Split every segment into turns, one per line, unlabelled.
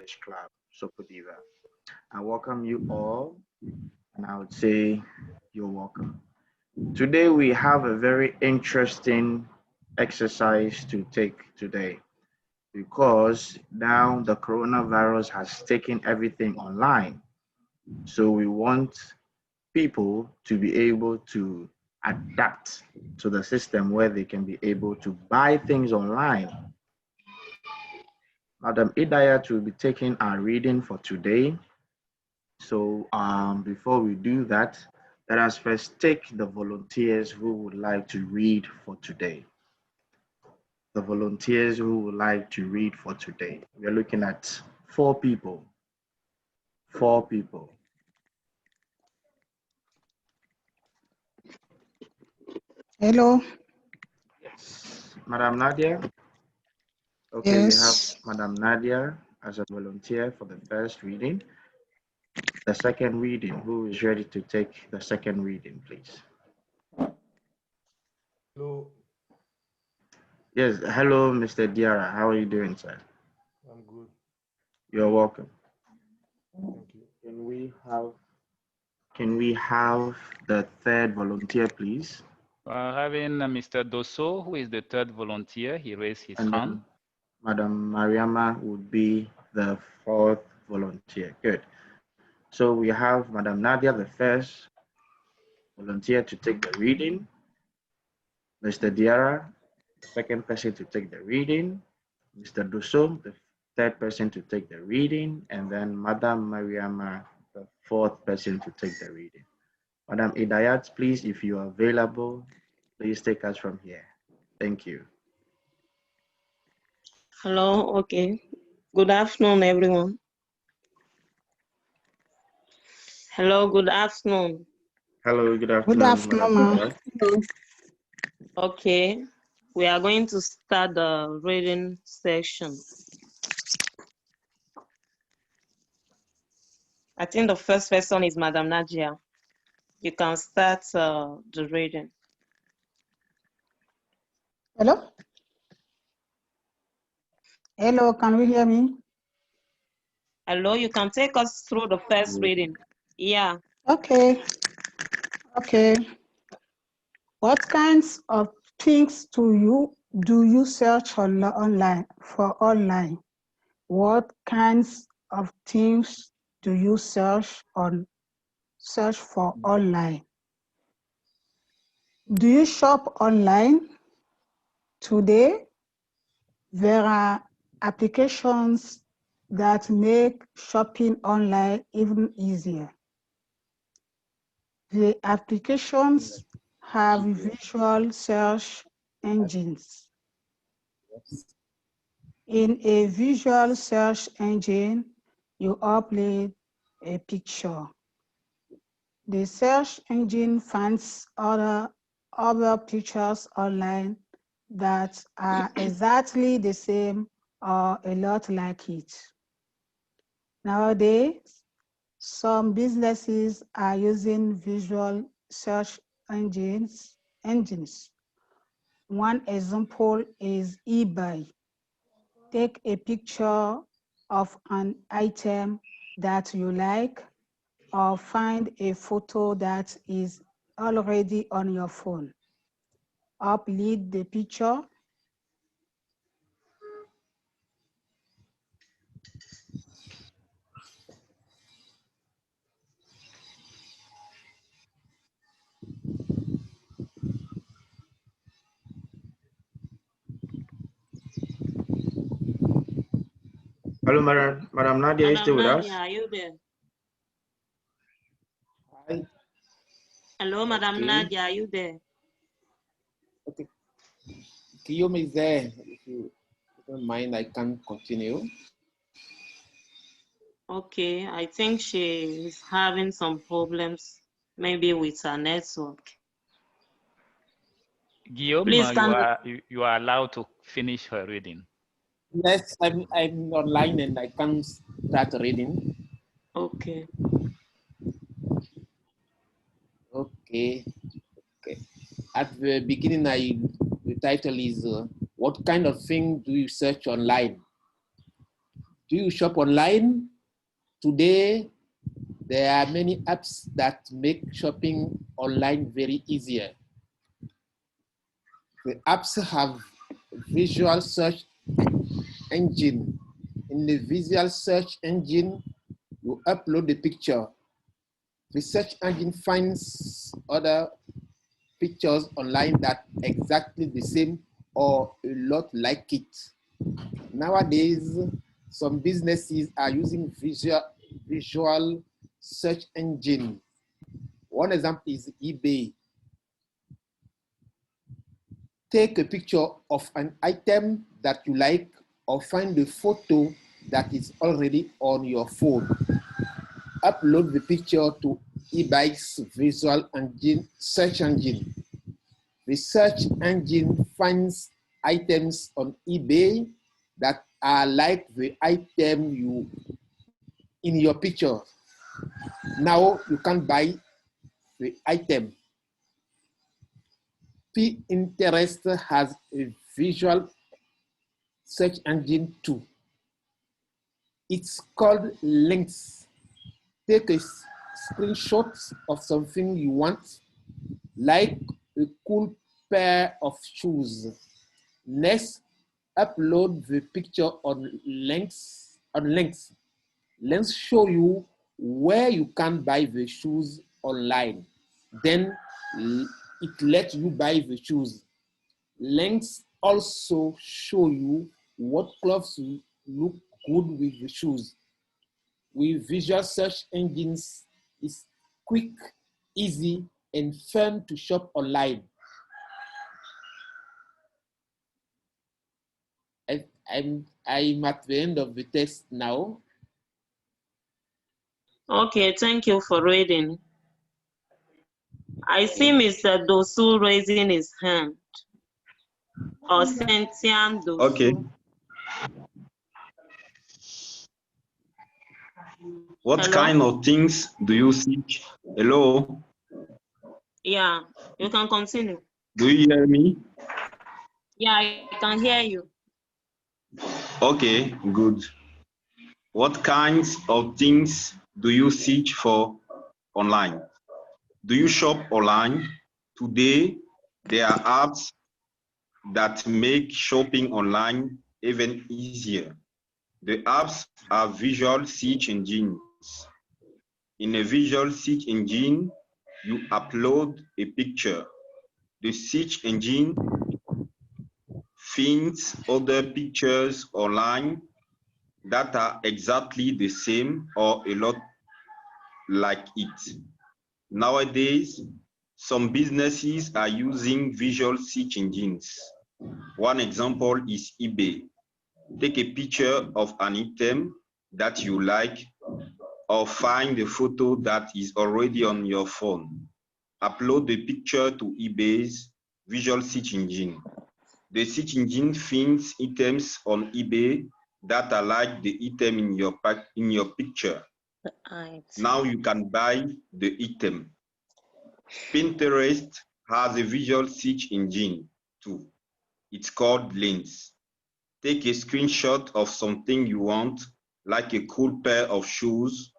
English Club Sopodiva. I welcome you all, and I would say you're welcome. Today we have a very interesting exercise to take today because now the coronavirus has taken everything online. So we want people to be able to adapt to the system where they can be able to buy things online. Madam Idayat will be taking our reading for today. So before we do that, let us first take the volunteers who would like to read for today. The volunteers who would like to read for today. We are looking at 4 people. 4 people.
Hello.
Yes. Madam Nadia? Okay, we have Madam Nadia as a volunteer for the first reading. The second reading, who is ready to take the second reading, please?
Hello.
Yes, hello, Mr. Diarra. How are you doing, sir?
I'm good.
You're welcome.
Thank you.
Can we have the third volunteer, please?
Having Mr. Dosso, who is the third volunteer, he raised his hand.
Madam Mariama would be the fourth volunteer. Good. So we have Madam Nadia, the first volunteer to take the reading. Mr. Diarra, the second person to take the reading. Mr. Dosso, the third person to take the reading. And then Madam Mariama, the fourth person to take the reading. Madam Idayat, please, if you are available, please take us from here. Thank you.
Hello, okay. Good afternoon, everyone. Hello, good afternoon.
Hello, good afternoon.
Good afternoon.
Okay, we are going to start the reading section. I think the first person is Madam Nadia. You can start the reading.
Hello? Hello, can you hear me?
Hello, you can take us through the first reading. Yeah.
Okay. What kinds of things do you search online for online? What kinds of things do you search for online? Do you shop online? Today, there are applications that make shopping online even easier. The applications have visual search engines. In a visual search engine, you upload a picture. The search engine finds other pictures online that are exactly the same or a lot like it. Nowadays, some businesses are using visual search engines. One example is eBay. Take a picture of an item that you like or find a photo that is already on your phone. Upload the picture.
Hello, Madam Nadia, are you still with us?
Are you there?
Hi.
Hello, Madam Nadia, are you there?
Okay. Guillaume is there. If you don't mind, I can continue.
Okay, I think she is having some problems, maybe with her network.
Guillaume,
please
you are allowed to finish her reading.
Yes, I'm online and I can start reading.
Okay.
Okay. At the beginning, the title is What kind of thing do you search online? Do you shop online? Today, there are many apps that make shopping online very easier. The apps have visual search engine. In the visual search engine, you upload the picture. The search engine finds other pictures online that exactly the same or a lot like it. Nowadays, some businesses are using visual search engine. One example is eBay. Take a picture of an item that you like or find the photo that is already on your phone. Upload the picture to eBay's visual engine search engine. The search engine finds items on eBay that are like the item in your picture. Now you can buy the item. Pinterest has a visual search engine too. It's called links. Take a screenshot of something you want, like a cool pair of shoes. Next, upload the picture on links. Links show you where you can buy the shoes online. Then it lets you buy the shoes. Links also show you what clothes look good with the shoes. With visual search engines, it's quick, easy, and fun to shop online. I'm at the end of the test now.
Okay, thank you for reading. I see Mr. Dosu raising his hand. Or Sentian Dosu.
Okay. What
Hello?
kind of things do you seek? Hello?
Yeah, you can continue.
Do you hear me?
Yeah, I can hear you.
Okay, good. What kinds of things do you search for online? Do you shop online? Today, there are apps that make shopping online even easier. The apps are visual search engines. In a visual search engine, you upload a picture. The search engine finds other pictures online that are exactly the same or a lot like it. Nowadays, some businesses are using visual search engines. One example is eBay. Take a picture of an item that you like or find a photo that is already on your phone. Upload the picture to eBay's visual search engine. The search engine finds items on eBay that are like the item in your picture. Now you can buy the item. Pinterest has a visual search engine too. It's called Links. Take a screenshot of something you want, like a cool pair of shoes.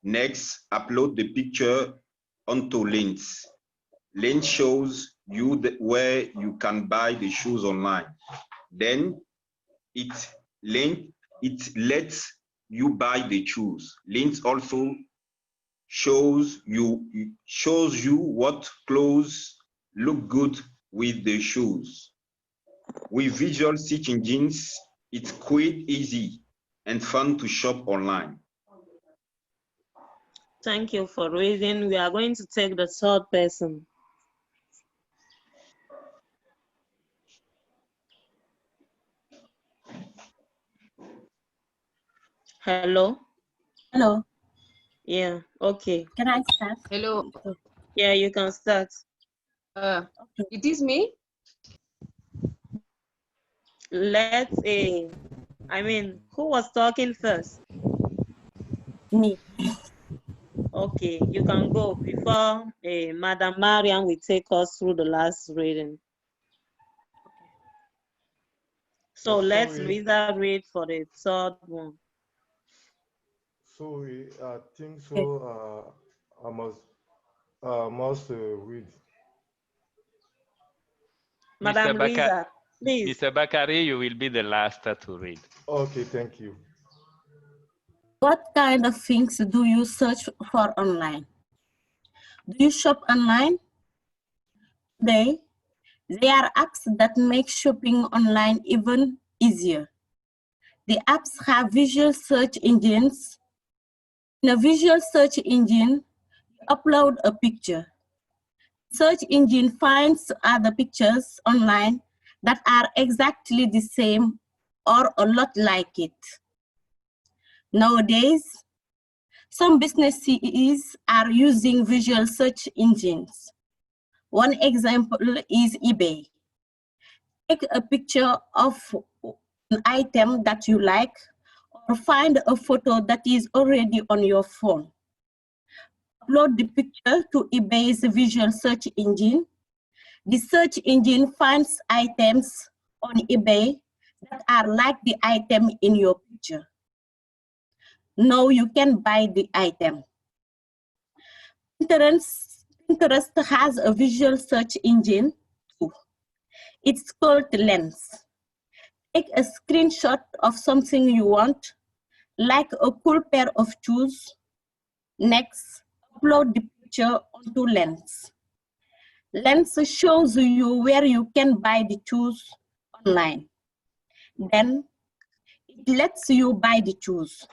Next, upload the picture onto Links. Links shows you where you can buy the shoes online. Then it lets you buy the shoes. Links also shows you what clothes look good with the shoes. With visual search engines, it's quite easy and fun to shop online.
Thank you for reading. We are going to take the third person. Hello?
Hello.
Yeah, okay.
Can I start?
Hello.
Yeah, you can start.
It is me?
Who was talking first?
Me.
Okay, you can go before Madam Mariam will take us through the last reading. So let's Louisa read for the third one.
So I think so. I must read.
Madam
Mr.
Louisa, please.
Mr. Bakari, you will be the last to read.
Okay, thank you.
What kind of things do you search for online? Do you shop online? Today, there are apps that make shopping online even easier. The apps have visual search engines. In a visual search engine, you upload a picture. Search engine finds other pictures online that are exactly the same or a lot like it. Nowadays, some businesses are using visual search engines. One example is eBay. Take a picture of an item that you like or find a photo that is already on your phone. Upload the picture to eBay's visual search engine. The search engine finds items on eBay that are like the item in your picture. Now you can buy the item. Pinterest has a visual search engine too. It's called Lens. Take a screenshot of something you want, like a cool pair of shoes. Next, upload the picture onto Lens. Lens shows you where you can buy the shoes online. Then it lets you buy the shoes.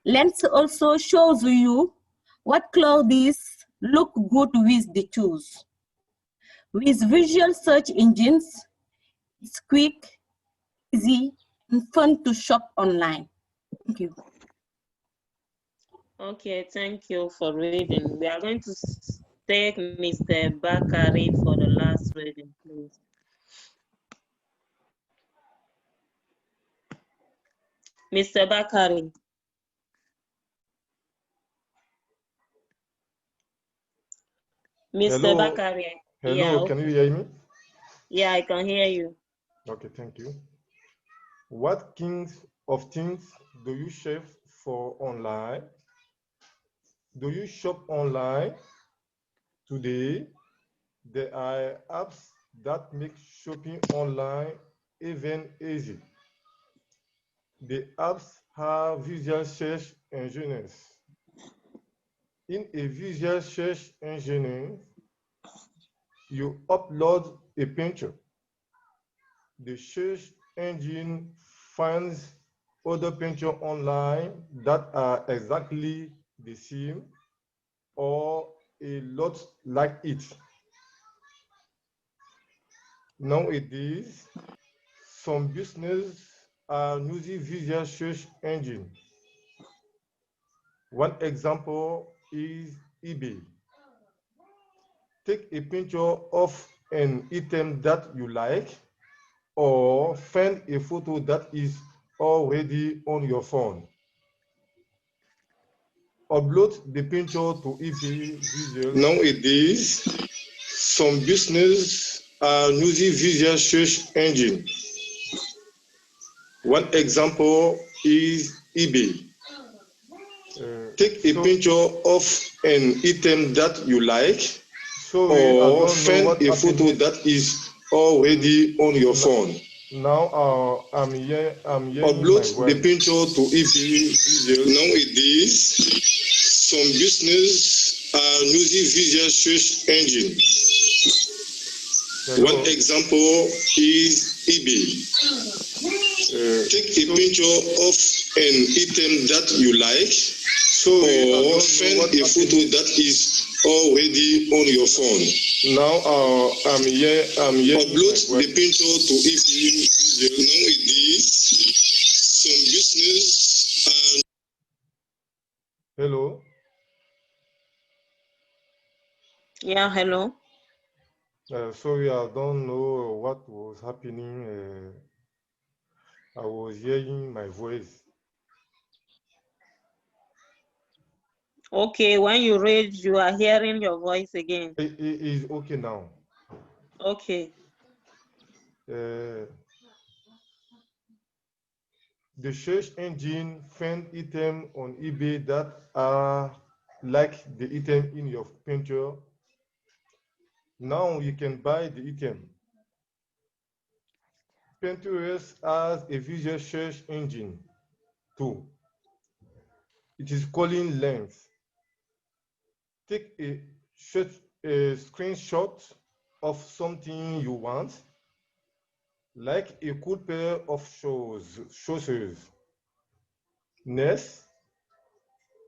Lens also shows you what clothes look good with the shoes. With visual search engines, it's quick, easy, and fun to shop online. Thank you.
Okay, thank you for reading. We are going to take Mr. Bakari for the last reading, please. Mr. Bakari. Mr.
Hello.
Bakari.
Hello,
Yeah,
can you hear me?
yeah, I can hear you.
Okay, thank you. What kinds of things do you shop for online? Do you shop online? Today, there are apps that make shopping online even easy. The apps have visual search engines. In a visual search engine, you upload a picture. The search engine finds other pictures online that are exactly the same or a lot like it. Nowadays, some businesses are using visual search engine. One example is eBay. Take a picture of an item that you like or find a photo that is already on your phone. Upload the picture to eBay visual. Nowadays, some businesses are using visual search engine. One example is eBay. Take a picture of an item that you like or find a photo that is already on your phone. Now I'm here. Upload the picture to eBay visual. Nowadays, some businesses are using visual search engine. One example is eBay. Take a picture of an item that you like or find a photo that is already on your phone. Now I'm here. Upload the picture to eBay. Nowadays, some business are. Hello.
Yeah, hello.
Sorry, I don't know what was happening. I was hearing my voice.
Okay, when you read, you are hearing your voice again.
It is okay now.
Okay.
the search engine find items on eBay that are like the item in your picture. Now you can buy the item. Pinterest has a visual search engine too. It is calling Lens. Take a screenshot of something you want, like a cool pair of shoes. Next,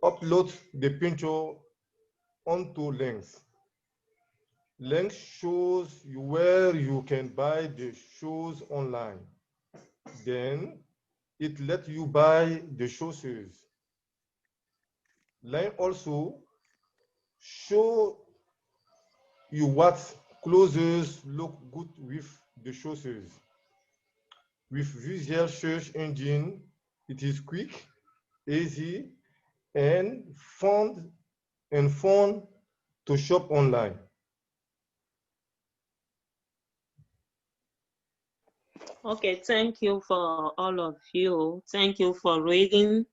upload the picture onto Lens. Lens shows you where you can buy the shoes online. Then it lets you buy the shoes. Lens also show you what clothes look good with the shoes. With visual search engine, it is quick, easy, and fun to shop online.
Okay, thank you for all of you. Thank you for reading.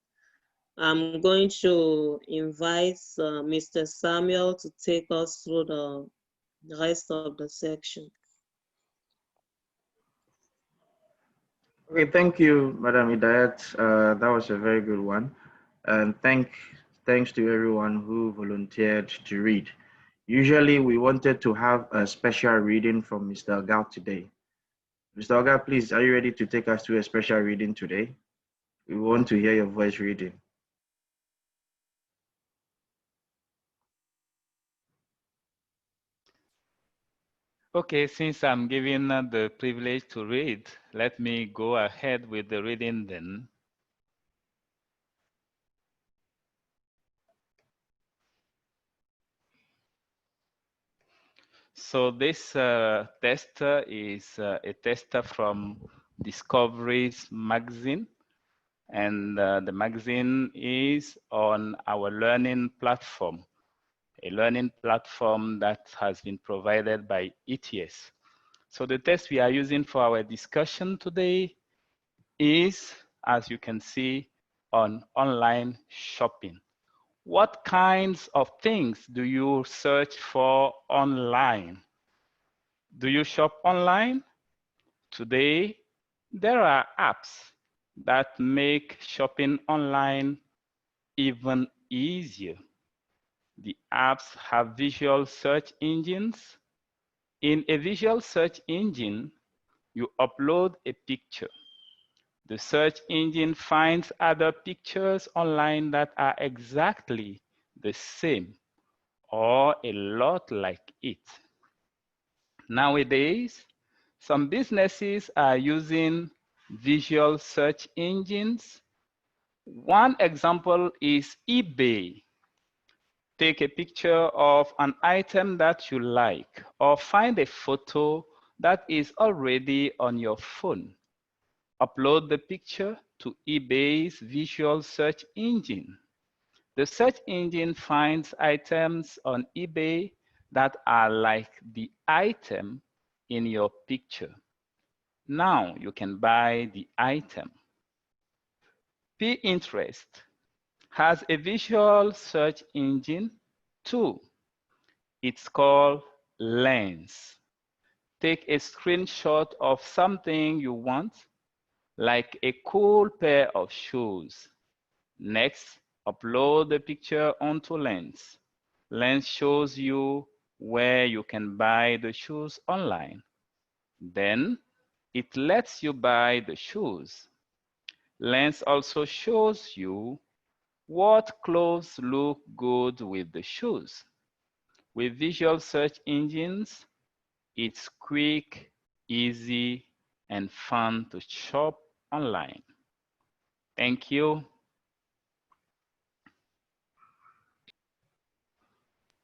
I'm going to invite Mr. Samuel to take us through the rest of the section.
Okay, thank you, Madam Hidayat. That was a very good one. And thanks to everyone who volunteered to read. Usually we wanted to have a special reading from Mr. Agal today. Mr. Agal, please, are you ready to take us through a special reading today? We want to hear your voice reading.
Okay, since I'm given the privilege to read, let me go ahead with the reading then. So this test is a test from Discoveries magazine, and the magazine is on our learning platform, a learning platform that has been provided by ETS. So the test we are using for our discussion today is, as you can see, on online shopping. What kinds of things do you search for online? Do you shop online? Today, there are apps that make shopping online even easier. The apps have visual search engines. In a visual search engine, you upload a picture. The search engine finds other pictures online that are exactly the same or a lot like it. Nowadays, some businesses are using visual search engines. One example is eBay. Take a picture of an item that you like, or find a photo that is already on your phone. Upload the picture to eBay's visual search engine. The search engine finds items on eBay that are like the item in your picture. Now you can buy the item. Pinterest has a visual search engine too. It's called Lens. Take a screenshot of something you want, like a cool pair of shoes. Next, upload the picture onto Lens. Lens shows you where you can buy the shoes online. Then, it lets you buy the shoes. Lens also shows you what clothes look good with the shoes. With visual search engines, it's quick, easy, and fun to shop online. Thank you.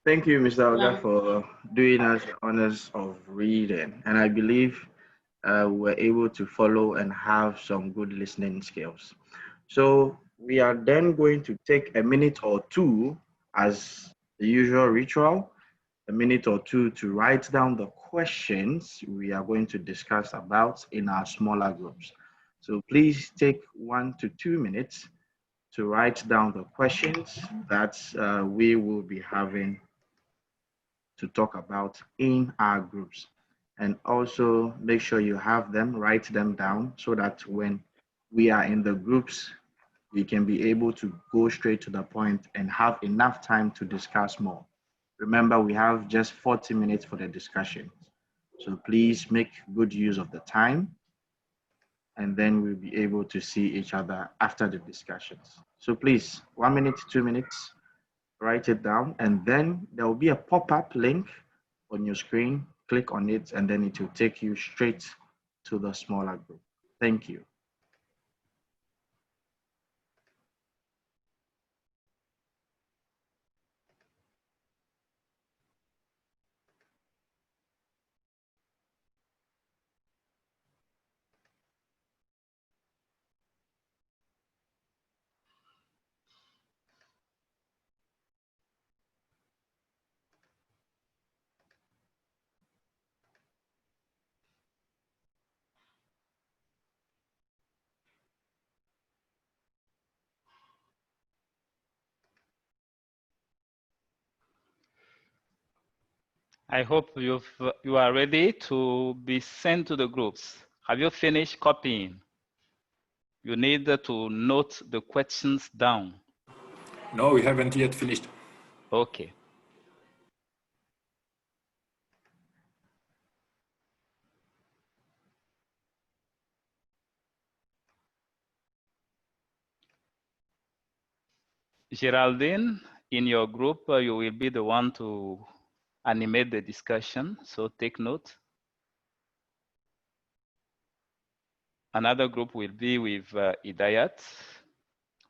Thank you, Mr. Oga, for doing us the honors of reading. And I believe we're able to follow and have some good listening skills. So we are then going to take a minute or two, as the usual ritual, a minute or two to write down the questions we are going to discuss about in our smaller groups. So please take 1 to 2 minutes to write down the questions that we will be having to talk about in our groups. And also make sure you have them, write them down so that when we are in the groups, we can be able to go straight to the point and have enough time to discuss more. Remember, we have just 40 minutes for the discussion. So please make good use of the time, and then we'll be able to see each other after the discussions. So please, 1 minute, 2 minutes, write it down, and then there will be a pop-up link on your screen. Click on it, and then it will take you straight to the smaller group. Thank you.
I hope you are ready to be sent to the groups. Have you finished copying? You need to note the questions down.
No, we haven't yet finished.
Okay. Geraldine, in your group, you will be the one to animate the discussion, so take note. Another group will be with Idayat,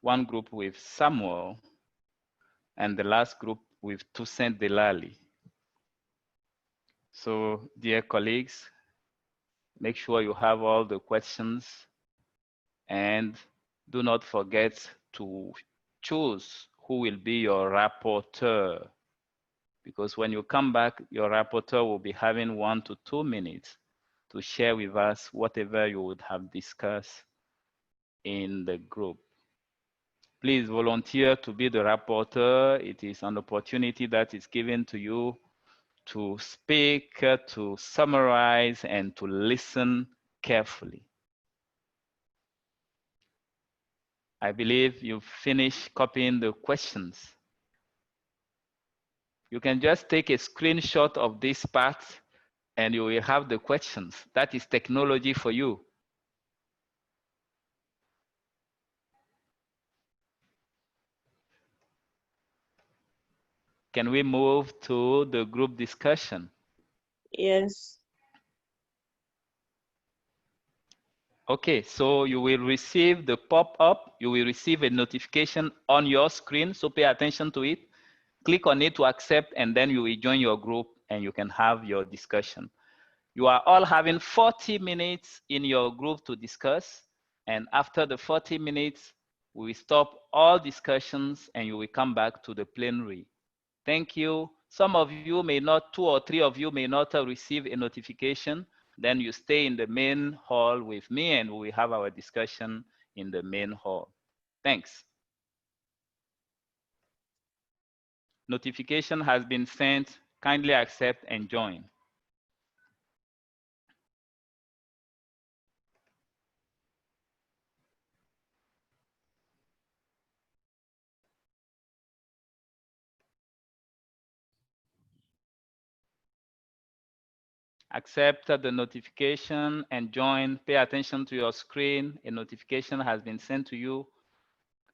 one group with Samuel, and the last group with Toussaint Delali. So, dear colleagues, make sure you have all the questions, and do not forget to choose who will be your rapporteur, because when you come back, your rapporteur will be having 1 to 2 minutes to share with us whatever you would have discussed in the group. Please volunteer to be the rapporteur. It is an opportunity that is given to you to speak, to summarize, and to listen carefully. I believe you've finished copying the questions. You can just take a screenshot of this part and you will have the questions. That is technology for you. Can we move to the group discussion?
Yes.
Okay, so you will receive the pop-up. You will receive a notification on your screen, so pay attention to it. Click on it to accept, and then you will join your group and you can have your discussion. You are all having 40 minutes in your group to discuss, and after the 40 minutes, we will stop all discussions and you will come back to the plenary. Thank you. Some of you may not, 2 or 3 of you may not receive a notification. Then you stay in the main hall with me and we have our discussion in the main hall. Thanks. Notification has been sent. Kindly accept and join. Accept the notification and join. Pay attention to your screen. A notification has been sent to you.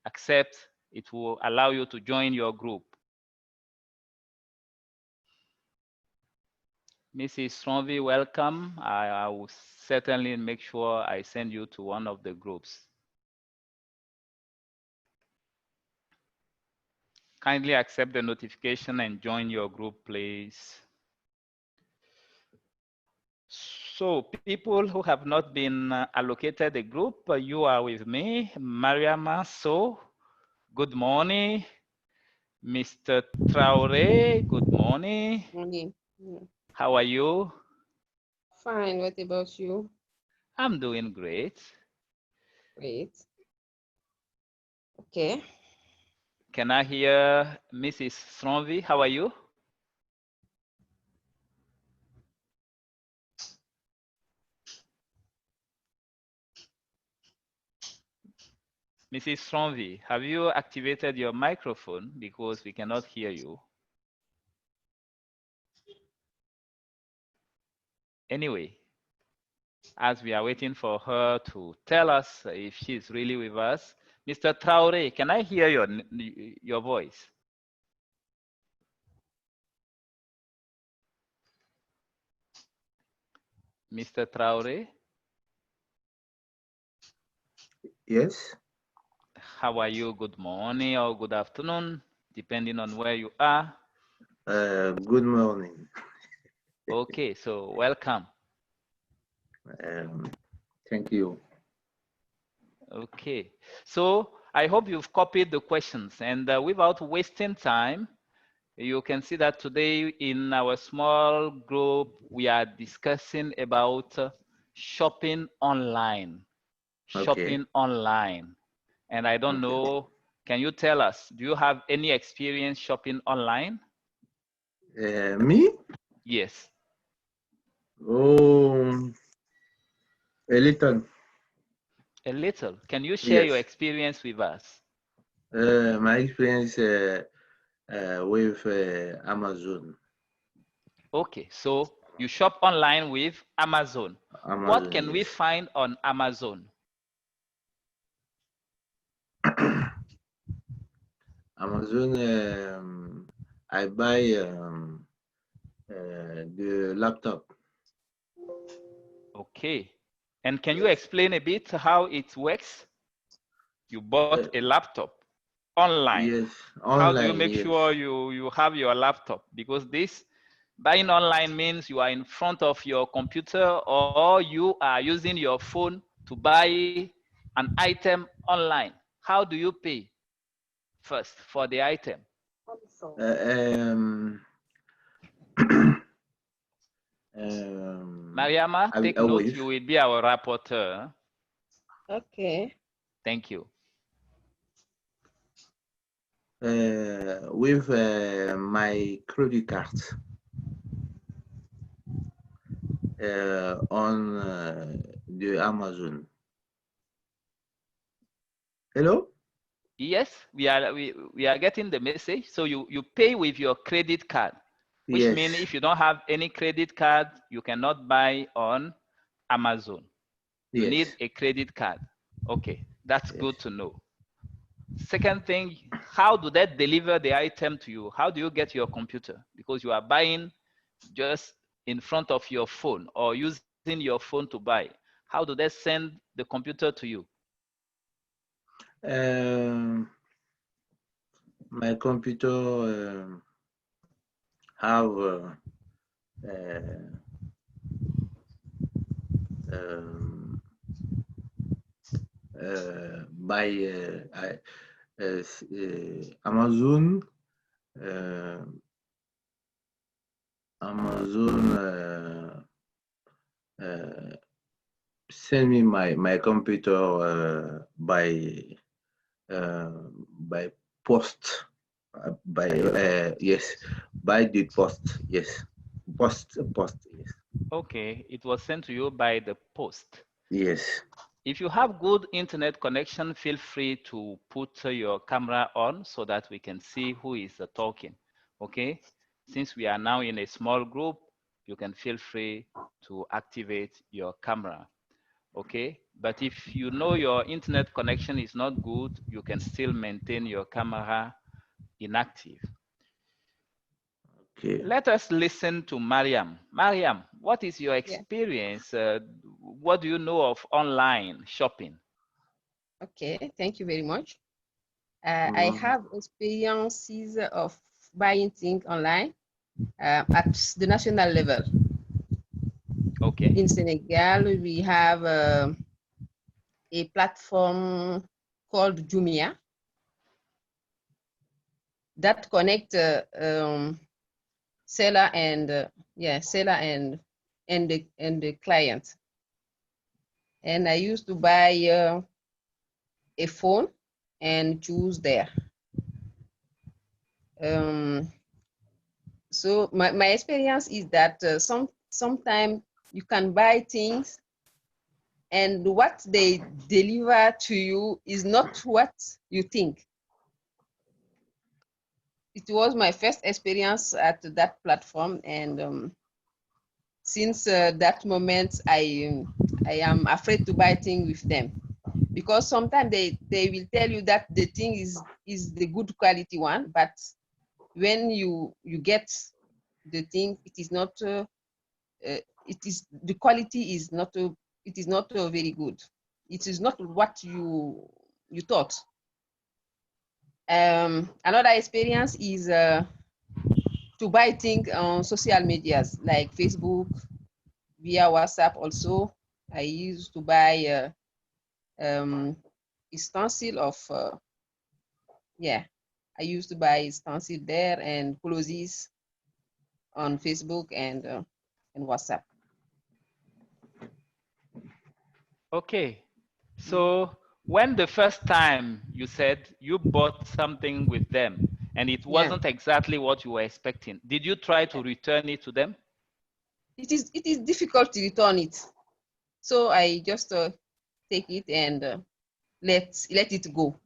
Accept. It will allow you to join your group. Mrs. Strongville, welcome. I will certainly make sure I send you to one of the groups. Kindly accept the notification and join your group, please. So people who have not been allocated a group, you are with me. Mariama, so good morning. Mr. Traore, good morning.
Morning.
How are you?
Fine. What about you?
I'm doing great.
Wait. Okay.
Can I hear Mrs. Stronvi? How are you? Mrs. Stronvi, have you activated your microphone because we cannot hear you? Anyway, as we are waiting for her to tell us if she's really with us, Mr. Traore, can I hear your voice? Mr. Traore?
Yes.
How are you? Good morning or good afternoon, depending on where you are.
Good morning.
Okay, so welcome.
Thank you.
Okay, so I hope you've copied the questions, and without wasting time, you can see that today in our small group, we are discussing about shopping online. Shopping online. And I don't know, can you tell us, do you have any experience shopping online?
Me?
Yes.
Oh, a little.
A little. Can you share your experience with us?
My experience with Amazon.
Okay, so you shop online with Amazon. What can we find on Amazon?
Amazon, I buy the laptop.
Okay, and can you explain a bit how it works? You bought a laptop online.
Yes, online.
How do you make sure you have your laptop? Because this buying online means you are in front of your computer or you are using your phone to buy an item online. How do you pay first for the item? Mariama, take note, you will be our rapporteur.
Okay.
Thank you.
With my credit card on the Amazon. Hello?
Yes, we are getting the message. So you pay with your credit card, which means if you don't have any credit card, you cannot buy on Amazon. You need a credit card. Okay, that's good to know. Second thing, how do they deliver the item to you? How do you get your computer? Because you are buying just in front of your phone or using your phone to buy. How do they send the computer to you?
My computer have by Amazon. Amazon send me my computer by post. By the post. Yes, post. Yes.
Okay, it was sent to you by the post.
Yes.
If you have good internet connection, feel free to put your camera on so that we can see who is talking. Okay, since we are now in a small group, you can feel free to activate your camera. Okay, but if you know your internet connection is not good, you can still maintain your camera inactive.
Okay.
Let us listen to Mariam. Mariam, what is your experience? What do you know of online shopping?
Okay, thank you very much. I have experiences of buying things online at the national level.
Okay.
In Senegal, we have a platform called Jumia that connect seller and the client. And I used to buy a phone and choose there. So my experience is that sometimes you can buy things and what they deliver to you is not what you think. It was my first experience at that platform, and since that moment, I am afraid to buy things with them, because sometimes they will tell you that the thing is the good quality one, but when you get the thing, it is not. The quality is not. It is not very good. It is not what you thought. Another experience is to buy things on social medias like Facebook, via WhatsApp also. I used to buy stencil of, I used to buy stencil there and clothes on Facebook and WhatsApp.
Okay, so when the first time you said you bought something with them and it wasn't exactly what you were expecting, did you try to return it to them?
It is difficult to return it, so I just take it and let it go.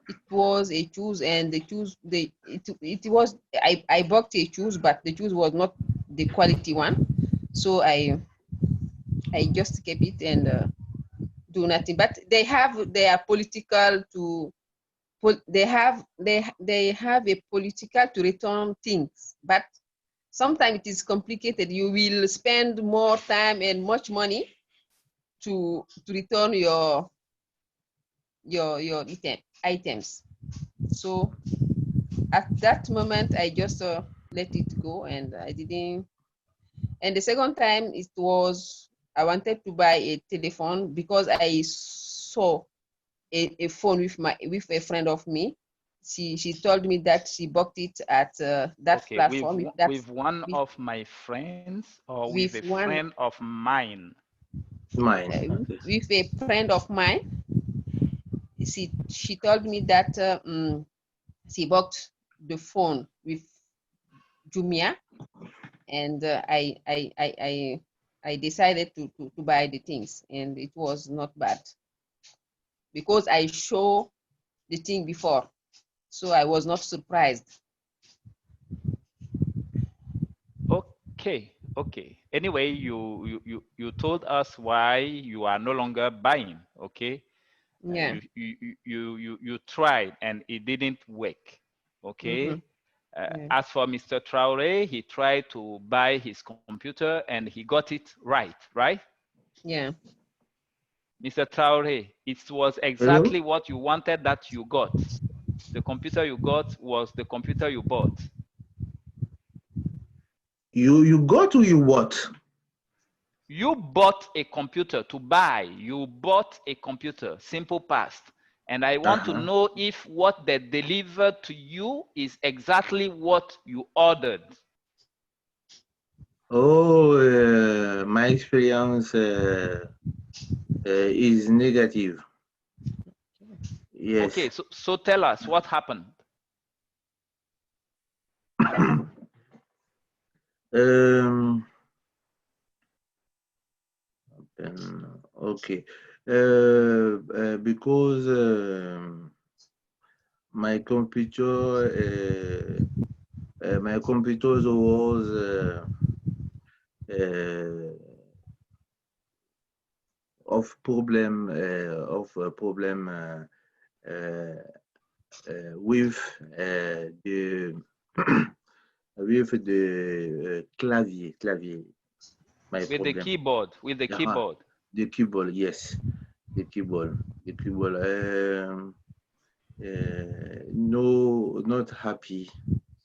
It was a shoes, and the shoes it was I bought a shoes, but the shoes was not the quality one, so I just kept it and do nothing. But they have their political to they have a political to return things, but sometimes it is complicated. You will spend more time and much money to return your items. So at that moment, I just let it go, and I didn't. And the second time, it was I wanted to buy a telephone because I saw a phone with a friend of me. She told me that she bought it at that platform.
With one of my friends, or with a friend of mine?
Mine.
With a friend of mine. She told me that she bought the phone with Jumia, and I decided to buy the things, and it was not bad because I saw the thing before, so I was not surprised.
Okay. Anyway, you told us why you are no longer buying. Okay.
Yeah.
You tried and it didn't work. Okay. As for Mr. Traore, he tried to buy his computer and he got it right?
Yeah.
Mr. Traore, it was exactly what you wanted that you got. The computer you got was the computer you bought.
You got to you what?
You bought a computer to buy. You bought a computer, simple past. And I want to know if what they delivered to you is exactly what you ordered.
Oh, my experience is negative. Yes.
Okay, so tell us what happened.
Okay. Because my computer was of problem with the with the clavier.
With problem. The keyboard.
The keyboard, yes, the keyboard. No, not happy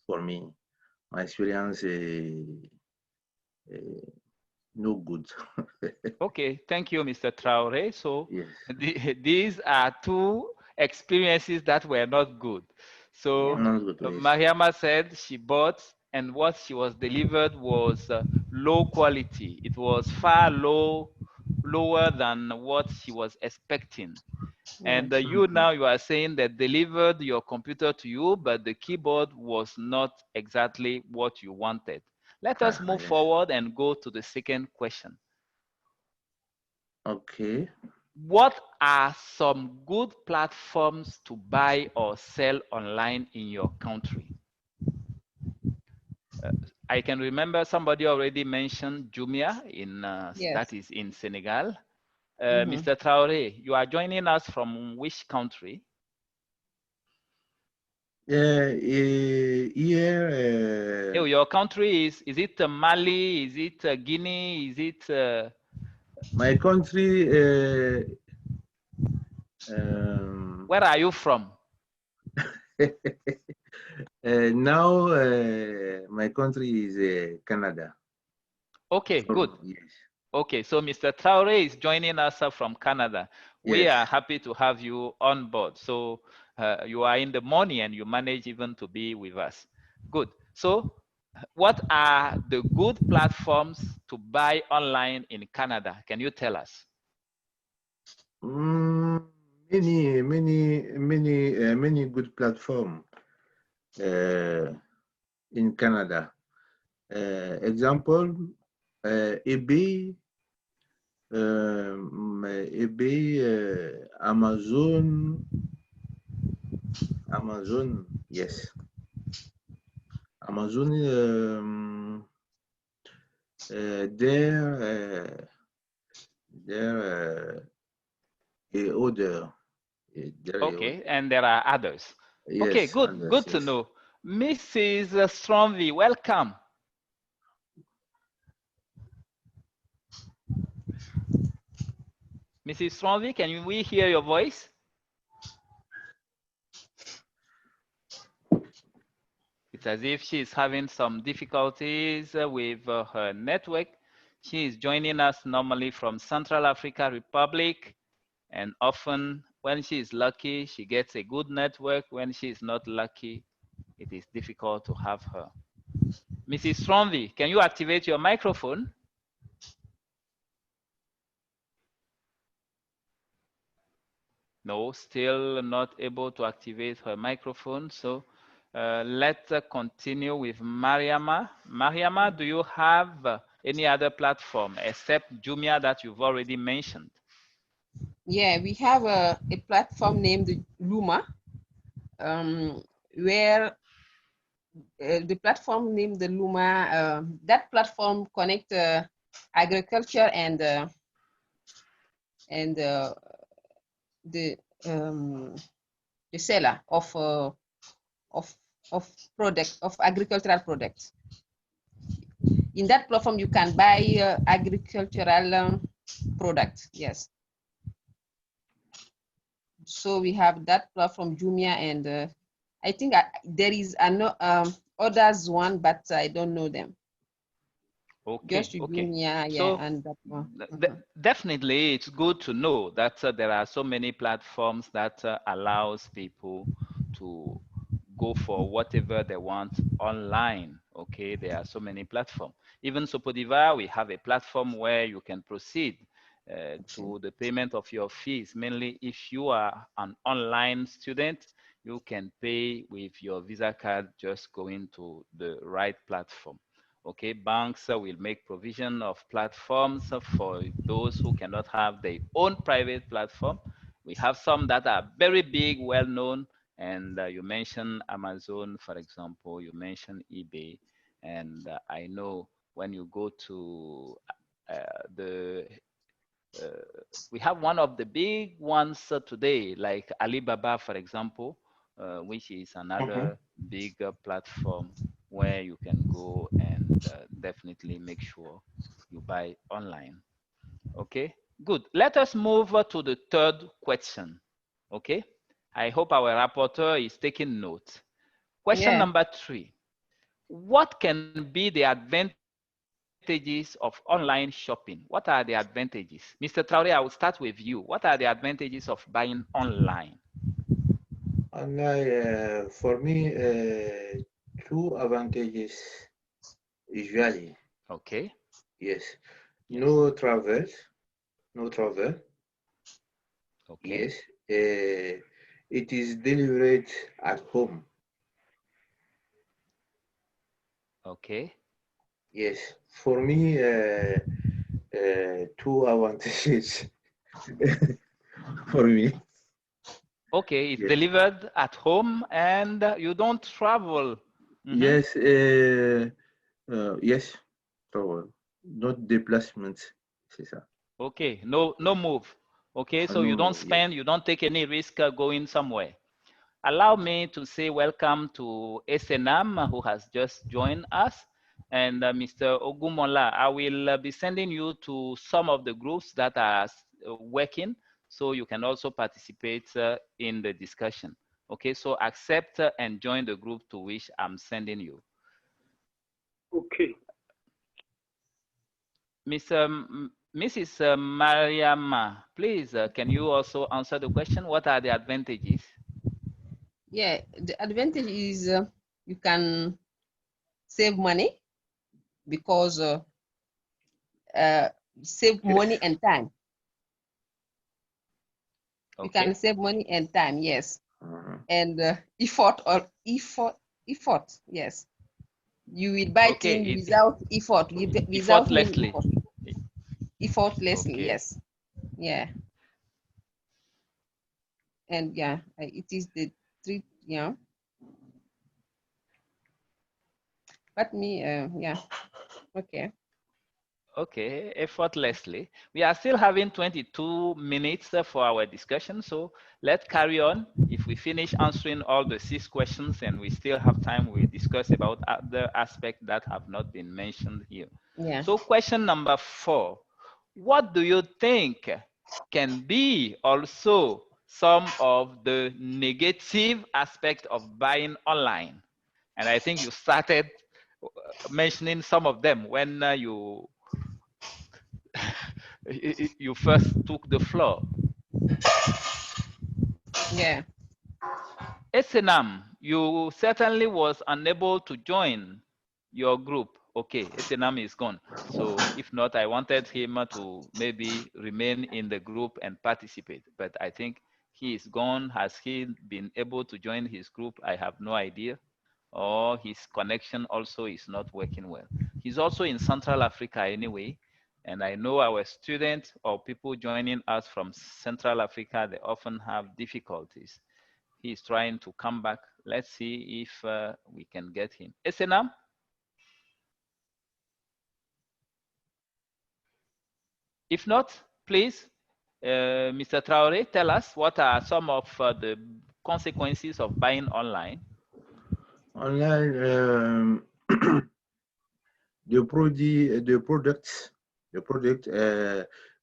for me. My experience no good.
Okay, thank you, Mr. Traore. So
yes.
These are two experiences that were not good. So Mariama said she bought, and what she was delivered was low quality. It was far lower than what she was expecting. And you now, you are saying that delivered your computer to you, but the keyboard was not exactly what you wanted. Let us move forward and go to the second question.
Okay.
What are some good platforms to buy or sell online in your country? I can remember somebody already mentioned Jumia in that is in Senegal. Mr. Traore, you are joining us from which country? Your country is it Mali? Is it Guinea? Is it?
My country.
Where are you from?
Now, my country is Canada.
Okay, good.
Yes.
Okay, so Mr. Traore is joining us from Canada. We are happy to have you on board. So you are in the morning and you manage even to be with us. Good. So what are the good platforms to buy online in Canada? Can you tell us?
Many good platforms in Canada. Example, eBay, Amazon, yes. Amazon, order.
Okay, and there are others.
Yes,
okay, good to know. Mrs. Stromby, welcome. Mrs. Stromby, can we hear your voice? It's as if she is having some difficulties with her network. She is joining us normally from Central Africa Republic, and often when she is lucky, she gets a good network. When she is not lucky, it is difficult to have her. Mrs. Stromby, can you activate your microphone? No, still not able to activate her microphone. So let's continue with Mariama. Mariama, do you have any other platform except Jumia that you've already mentioned?
Yeah, we have a platform named Luma, where the platform named the Luma, that platform connects agriculture and the seller of agricultural products. In that platform, you can buy agricultural products. Yes. So we have that platform Jumia, and I think there is others one, but I don't know them.
Okay.
Just Jumia, yeah,
so
and that one.
Definitely, it's good to know that there are so many platforms that allows people to go for whatever they want online. Okay, there are so many platforms. Even Sopodiva, we have a platform where you can proceed to the payment of your fees. Mainly if you are an online student, you can pay with your Visa card just going to the right platform. Okay, banks will make provision of platforms for those who cannot have their own private platform. We have some that are very big, well-known, and you mentioned Amazon, for example, you mentioned eBay, and I know when you go to we have one of the big ones today, like Alibaba, for example, which is another big platform where you can go and definitely make sure you buy online. Okay, good. Let us move to the third question. Okay, I hope our rapporteur is taking notes. Question number 3. What can be the advantages of online shopping? What are the advantages? Mr. Traore, I will start with you. What are the advantages of buying online?
Online, for me, 2 advantages usually.
Okay.
Yes. No travel.
Okay.
Yes. it is delivered at home.
Okay.
Yes, for me, 2 advantages for me.
Okay, it's
Yes.
delivered at home and you don't travel.
Yes, yes, travel, not déplacement, c'est ça.
Okay, no move. Okay, so you don't spend, you don't take any risk going somewhere. Allow me to say welcome to SNM, who has just joined us, and Mr. Ogumola. I will be sending you to some of the groups that are working, so you can also participate in the discussion. Okay, so accept and join the group to which I'm sending you.
Okay.
Mrs. Mariama, please, can you also answer the question? What are the advantages?
Yeah, the advantage is you can save money because save money and time.
Okay.
You can save money and time, yes, and effort, yes. You will buy things without effort, without
effortlessly.
Effortlessly,
Okay.
yes, yeah, and yeah, it is the three, yeah. But me, yeah, okay.
Okay, effortlessly. We are still having 22 minutes for our discussion, so let's carry on. If we finish answering all the 6 questions and we still have time, we'll discuss about other aspects that have not been mentioned here.
Yeah.
So question number 4, what do you think can be also some of the negative aspect of buying online? And I think you started mentioning some of them when you first took the floor.
Yeah.
Esenam, you certainly was unable to join your group. Okay, Esenam is gone. So if not, I wanted him to maybe remain in the group and participate. But I think he is gone. Has he been able to join his group? I have no idea. Or his connection also is not working well. He's also in Central Africa anyway. And I know our students or people joining us from Central Africa, they often have difficulties. He's trying to come back. Let's see if we can get him. Esenam? If not, please, Mr. Traore, tell us what are some of the consequences of buying online?
Online, the product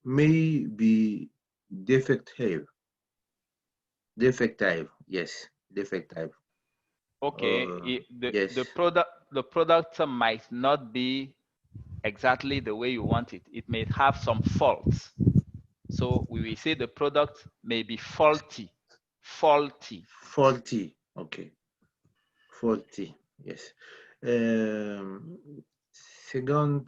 may be defective. Yes, defective.
Okay,
yes.
the product might not be exactly the way you want it. It may have some faults. So we will say the product may be faulty.
Okay. Faulty, yes. Second,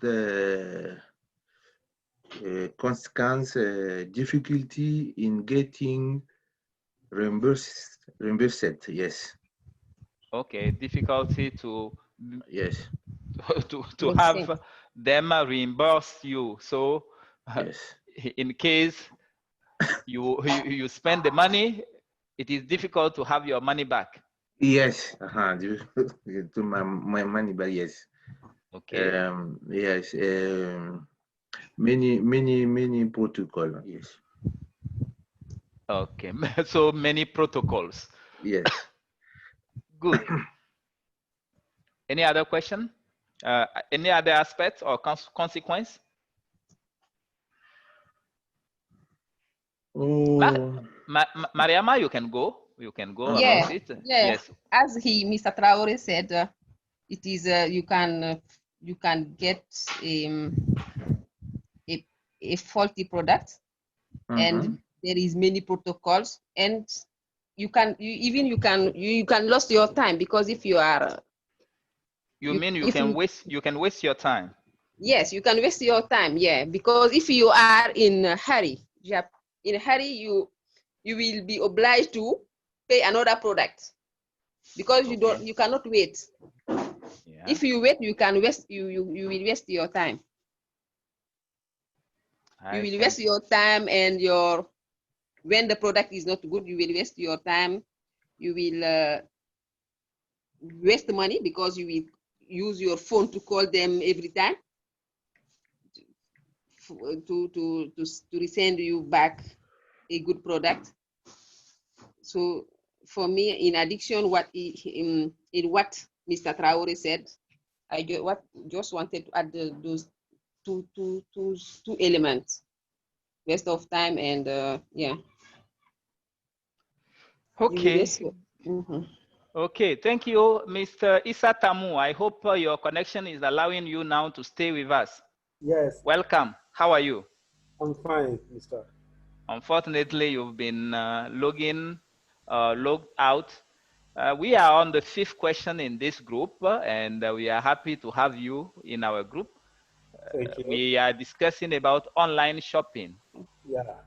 consequence, difficulty in getting reimbursed, yes.
Okay, difficulty to
yes
to have them reimburse you. So
yes,
in case you spend the money, it is difficult to have your money back.
Yes, to my money back, yes.
Okay.
Yes, many protocol, yes.
Okay, so many protocols.
Yes.
Good. Any other question? Any other aspect or consequence?
Oh.
Mariama, you can go. You can go
Yeah,
about it.
yeah.
Yes.
As Mr. Traore said, it is you can get a faulty product, and there is many protocols, and you can lose your time, because if you are
you can waste your time.
Yes, you can waste your time, yeah, because if you are in a hurry, you you will be obliged to pay another product because you cannot wait.
Yeah.
If you wait, you will waste your time. You will waste your time and when the product is not good, you will waste your time. You will waste money because you will use your phone to call them every time to resend you back a good product. So for me, in addition, in what Mr. Traore said, I just wanted to add those two elements: waste of time and yeah.
Okay. Okay, thank you, Mr. Issa Tamu. I hope your connection is allowing you now to stay with us.
Yes.
Welcome. How are you?
I'm fine, Mr.
Unfortunately, you've been logged out. We are on the 5th question in this group, and we are happy to have you in our group.
Thank you.
We are discussing about online shopping.
Yeah.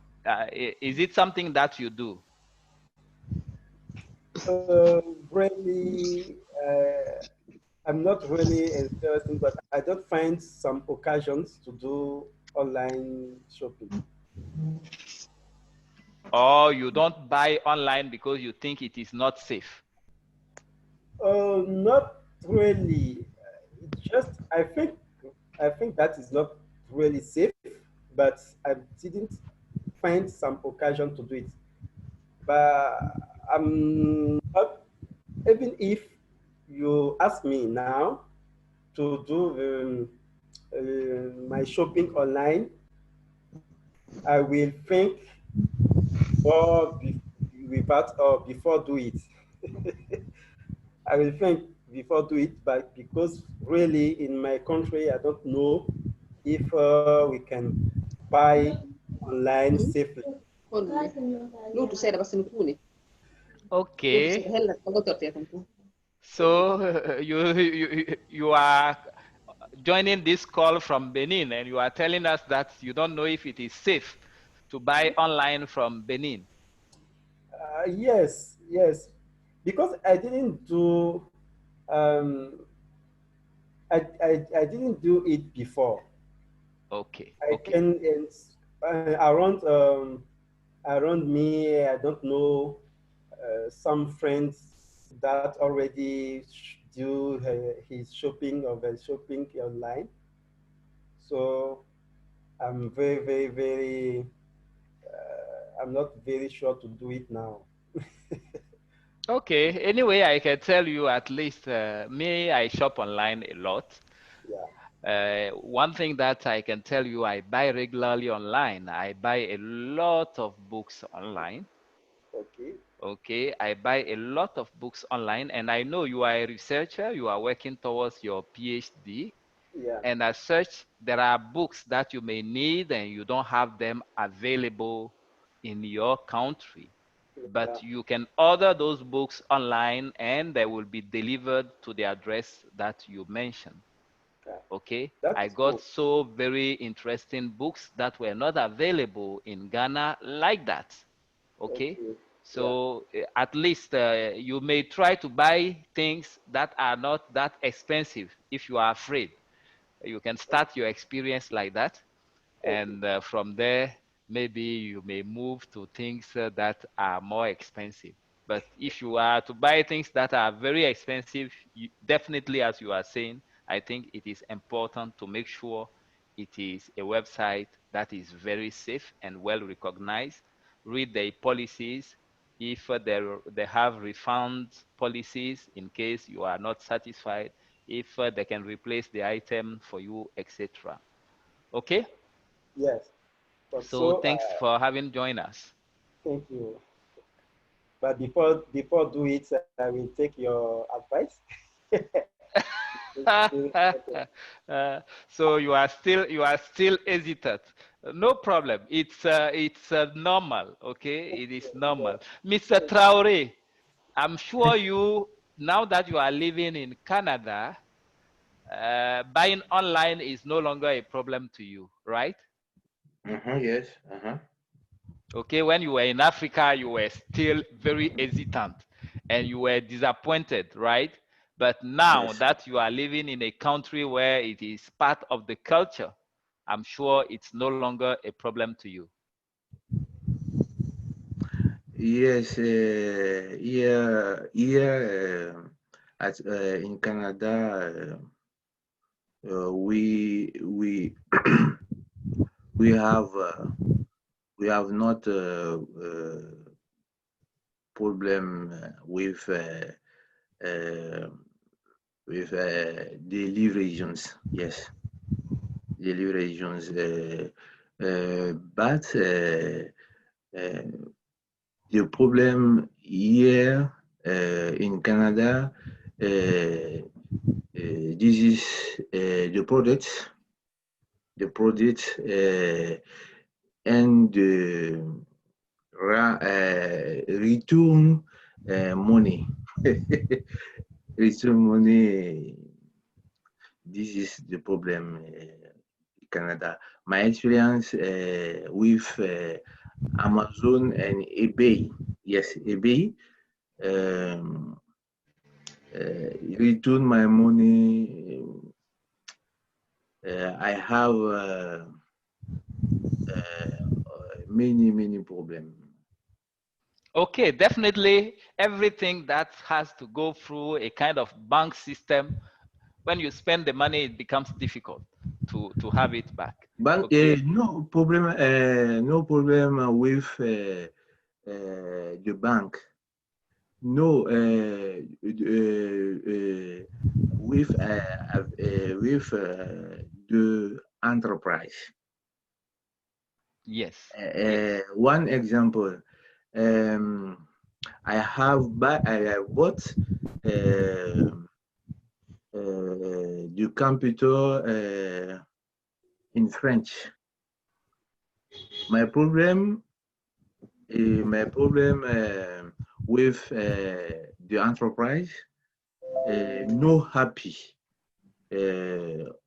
Is it something that you do?
Really, I'm not really interested, but I don't find some occasions to do online shopping.
Or you don't buy online because you think it is not safe?
Not really. Just I think that is not really safe, but I didn't find some occasion to do it. But I'm not, even if you ask me now to do my shopping online, I will think more before do it. I will think before do it, but because really in my country, I don't know if we can buy online safely.
Okay. So you are joining this call from Benin, and you are telling us that you don't know if it is safe to buy online from Benin.
Yes, because I didn't do I didn't do it before.
Okay.
I can around me. I don't know some friends that already do his shopping or the shopping online. So I'm very I'm not very sure to do it now.
Okay. Anyway, I can tell you at least me, I shop online a lot.
Yeah.
One thing that I can tell you, I buy regularly online. I buy a lot of books online.
Okay.
Okay, I buy a lot of books online, and I know you are a researcher, you are working towards your PhD.
Yeah.
And as such, there are books that you may need and you don't have them available in your country. But you can order those books online and they will be delivered to the address that you mentioned. Okay, I got so very interesting books that were not available in Ghana like that. Okay, so at least you may try to buy things that are not that expensive if you are afraid. You can start your experience like that, and from there maybe you may move to things that are more expensive. But if you are to buy things that are very expensive, definitely, as you are saying, I think it is important to make sure it is a website that is very safe and well recognized. Read the policies. If they have refund policies in case you are not satisfied, if they can replace the item for you, etc. Okay?
Yes.
So thanks for having joined us.
Thank you. But before do it, I will take your advice.
So you are still hesitant. No problem. It's normal. Okay, it is normal. Mr. Traore, I'm sure you, now that you are living in Canada, buying online is no longer a problem to you, right?
Yes.
Okay, when you were in Africa, you were still very hesitant and you were disappointed, right? But now
Yes.
that you are living in a country where it is part of the culture, I'm sure it's no longer a problem to you.
Yes, here in Canada, we we have not problem with daily regions. Yes, daily regions, but the problem here in Canada, this is the product and the return money. Return money. This is the problem in Canada. My experience with Amazon and eBay. Yes, eBay. Return my money. I have many problems.
Okay, definitely everything that has to go through a kind of bank system, when you spend the money, it becomes difficult to have it back.
But
Okay.
no problem with the bank. No, with the enterprise.
Yes.
One example, I bought the computer in French. My problem with the enterprise, no happy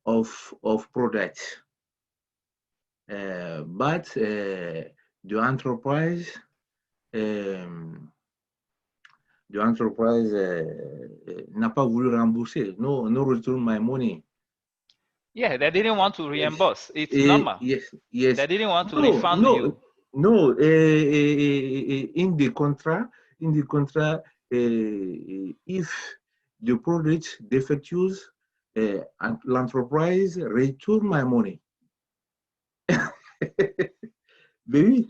of products, but the enterprise n'a pas voulu rembourser, no return my money.
Yeah, they didn't want to reimburse. It's normal.
Yes.
They didn't want to refund you.
No, in the contract, if the product defectuous, and l'entreprise return my money. Baby?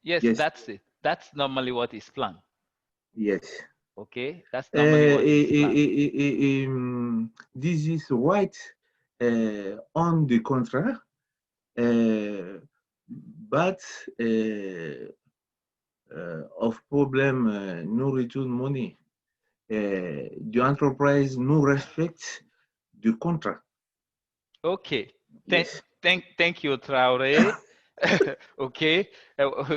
Yes, that's it. That's normally what is planned.
Yes.
Okay, that's normally what is planned.
This is right on the contract, but of problem, no return money. The enterprise no respect the contract.
Okay.
Yes.
Thank you, Traore. Okay.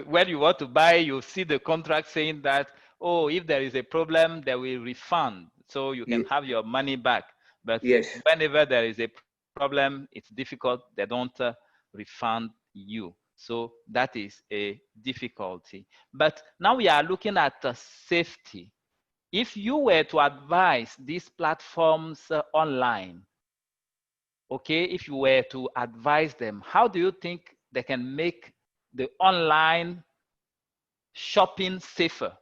When you want to buy, you see the contract saying that, oh, if there is a problem, they will refund, so you can have your money back. But whenever there is a problem, it's difficult. They don't refund you. So that is a difficulty. But now we are looking at safety. If you were to advise these platforms online, okay, if you were to advise them, how do you think they can make the online shopping safer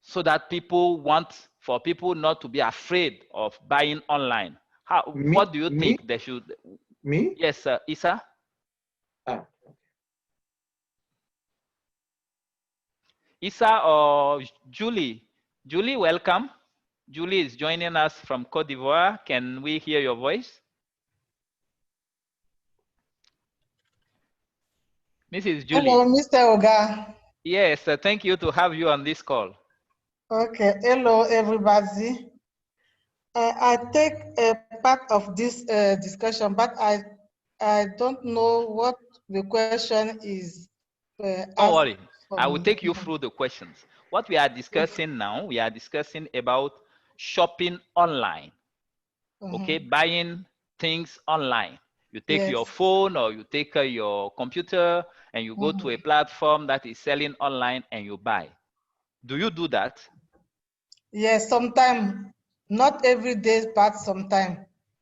so that people for people not to be afraid of buying online? What do you think they should?
Me?
Yes, Isa? Isa or Julie? Julie, welcome. Julie is joining us from Cote d'Ivoire. Can we hear your voice? Mrs. Julie.
Hello, Mr. Oga.
Yes, thank you to have you on this call.
Okay, hello, everybody. I take a part of this discussion, but I don't know what the question is.
Don't worry, I will take you through the questions. What we are discussing now, we are discussing about shopping online. Okay, buying things online. You take your phone or you take your computer and you go to a platform that is selling online and you buy. Do you do that?
Yes, sometimes. Not every day, but sometimes.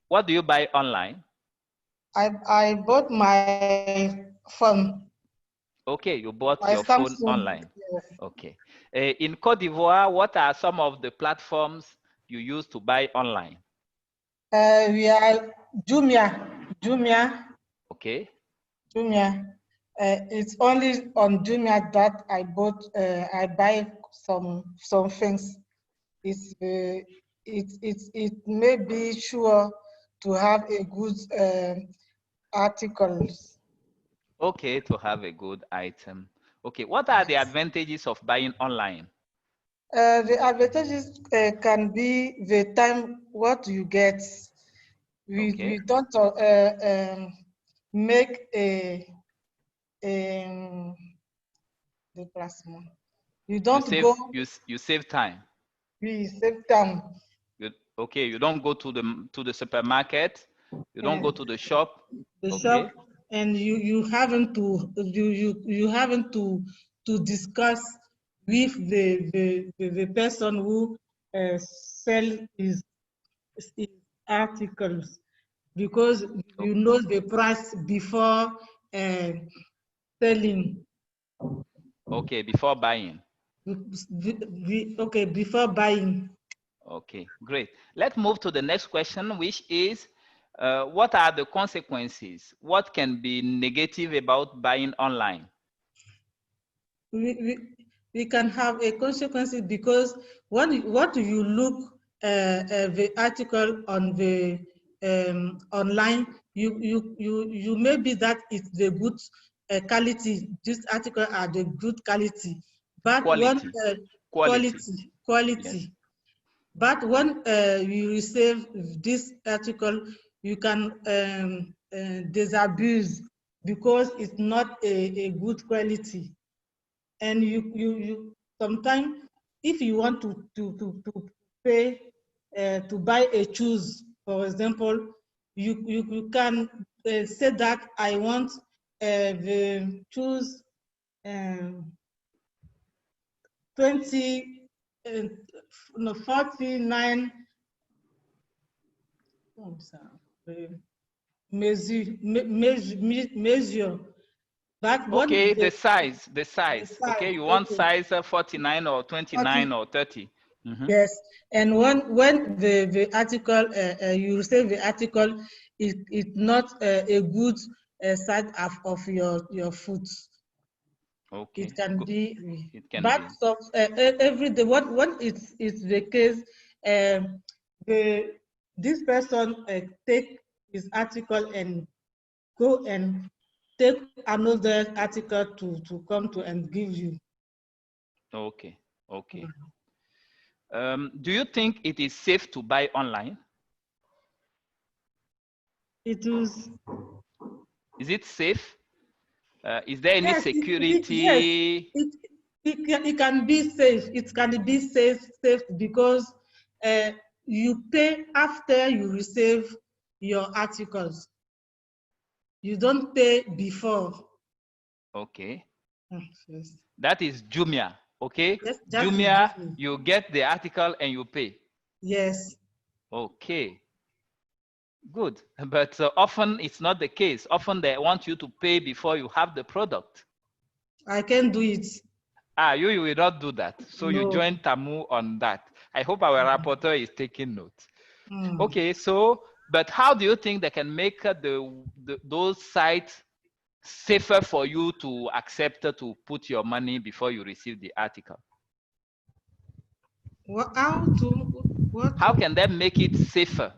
What do you buy online?
I bought my phone.
Okay, you bought
My
your phone
Samsung.
online.
Yes.
Okay. In Côte d'Ivoire, what are some of the platforms you use to buy online?
We are Jumia.
Okay.
Jumia. It's only on Jumia that I buy some things. It may be sure to have a good articles.
Okay, to have a good item. Okay, what are the advantages of buying online?
The advantages can be the time what you get. We don't make a déplacement. You don't go.
You save time.
We save time.
You don't go to the supermarket. You don't go to the shop.
Shop, and you haven't to discuss with the person who sell his articles, because you know the price before selling.
Okay, before buying.
Okay, before buying.
Okay, great. Let's move to the next question, which is, what are the consequences? What can be negative about buying online?
We can have a consequence because what you look the article on the online, you may be that it's the good quality. This article are the good quality, but
quality.
Quality.
Yes.
But when you receive this article, you can disabuse because it's not a good quality. And you sometimes, if you want to pay to buy a shoes, for example, you can say that I want the shoes 49 measure. But
okay, the size. Okay, you want size 49 or 29 or 30.
Yes, and when the article you receive the article, it's not a good size of your foot.
Okay.
It can be.
It can
but
be.
So every day, when it's the case, this person take his article and go and take another article to come to and give you.
Okay. Do you think it is safe to buy online?
It is.
Is it safe? Is there any security?
It can be safe. It can be safe because you pay after you receive your articles. You don't pay before.
Okay.
Yes.
That is Jumia. Okay.
Yes,
Jumia, you get the article and you pay.
Yes.
Okay. Good. But often it's not the case. Often they want you to pay before you have the product.
I can do it.
You will not do that. So
No.
You join Tamu on that. I hope our rapporteur is taking note.
Mm.
Okay, so, but how do you think they can make those sites safer for you to accept to put your money before you receive the article?
How
can they make it safer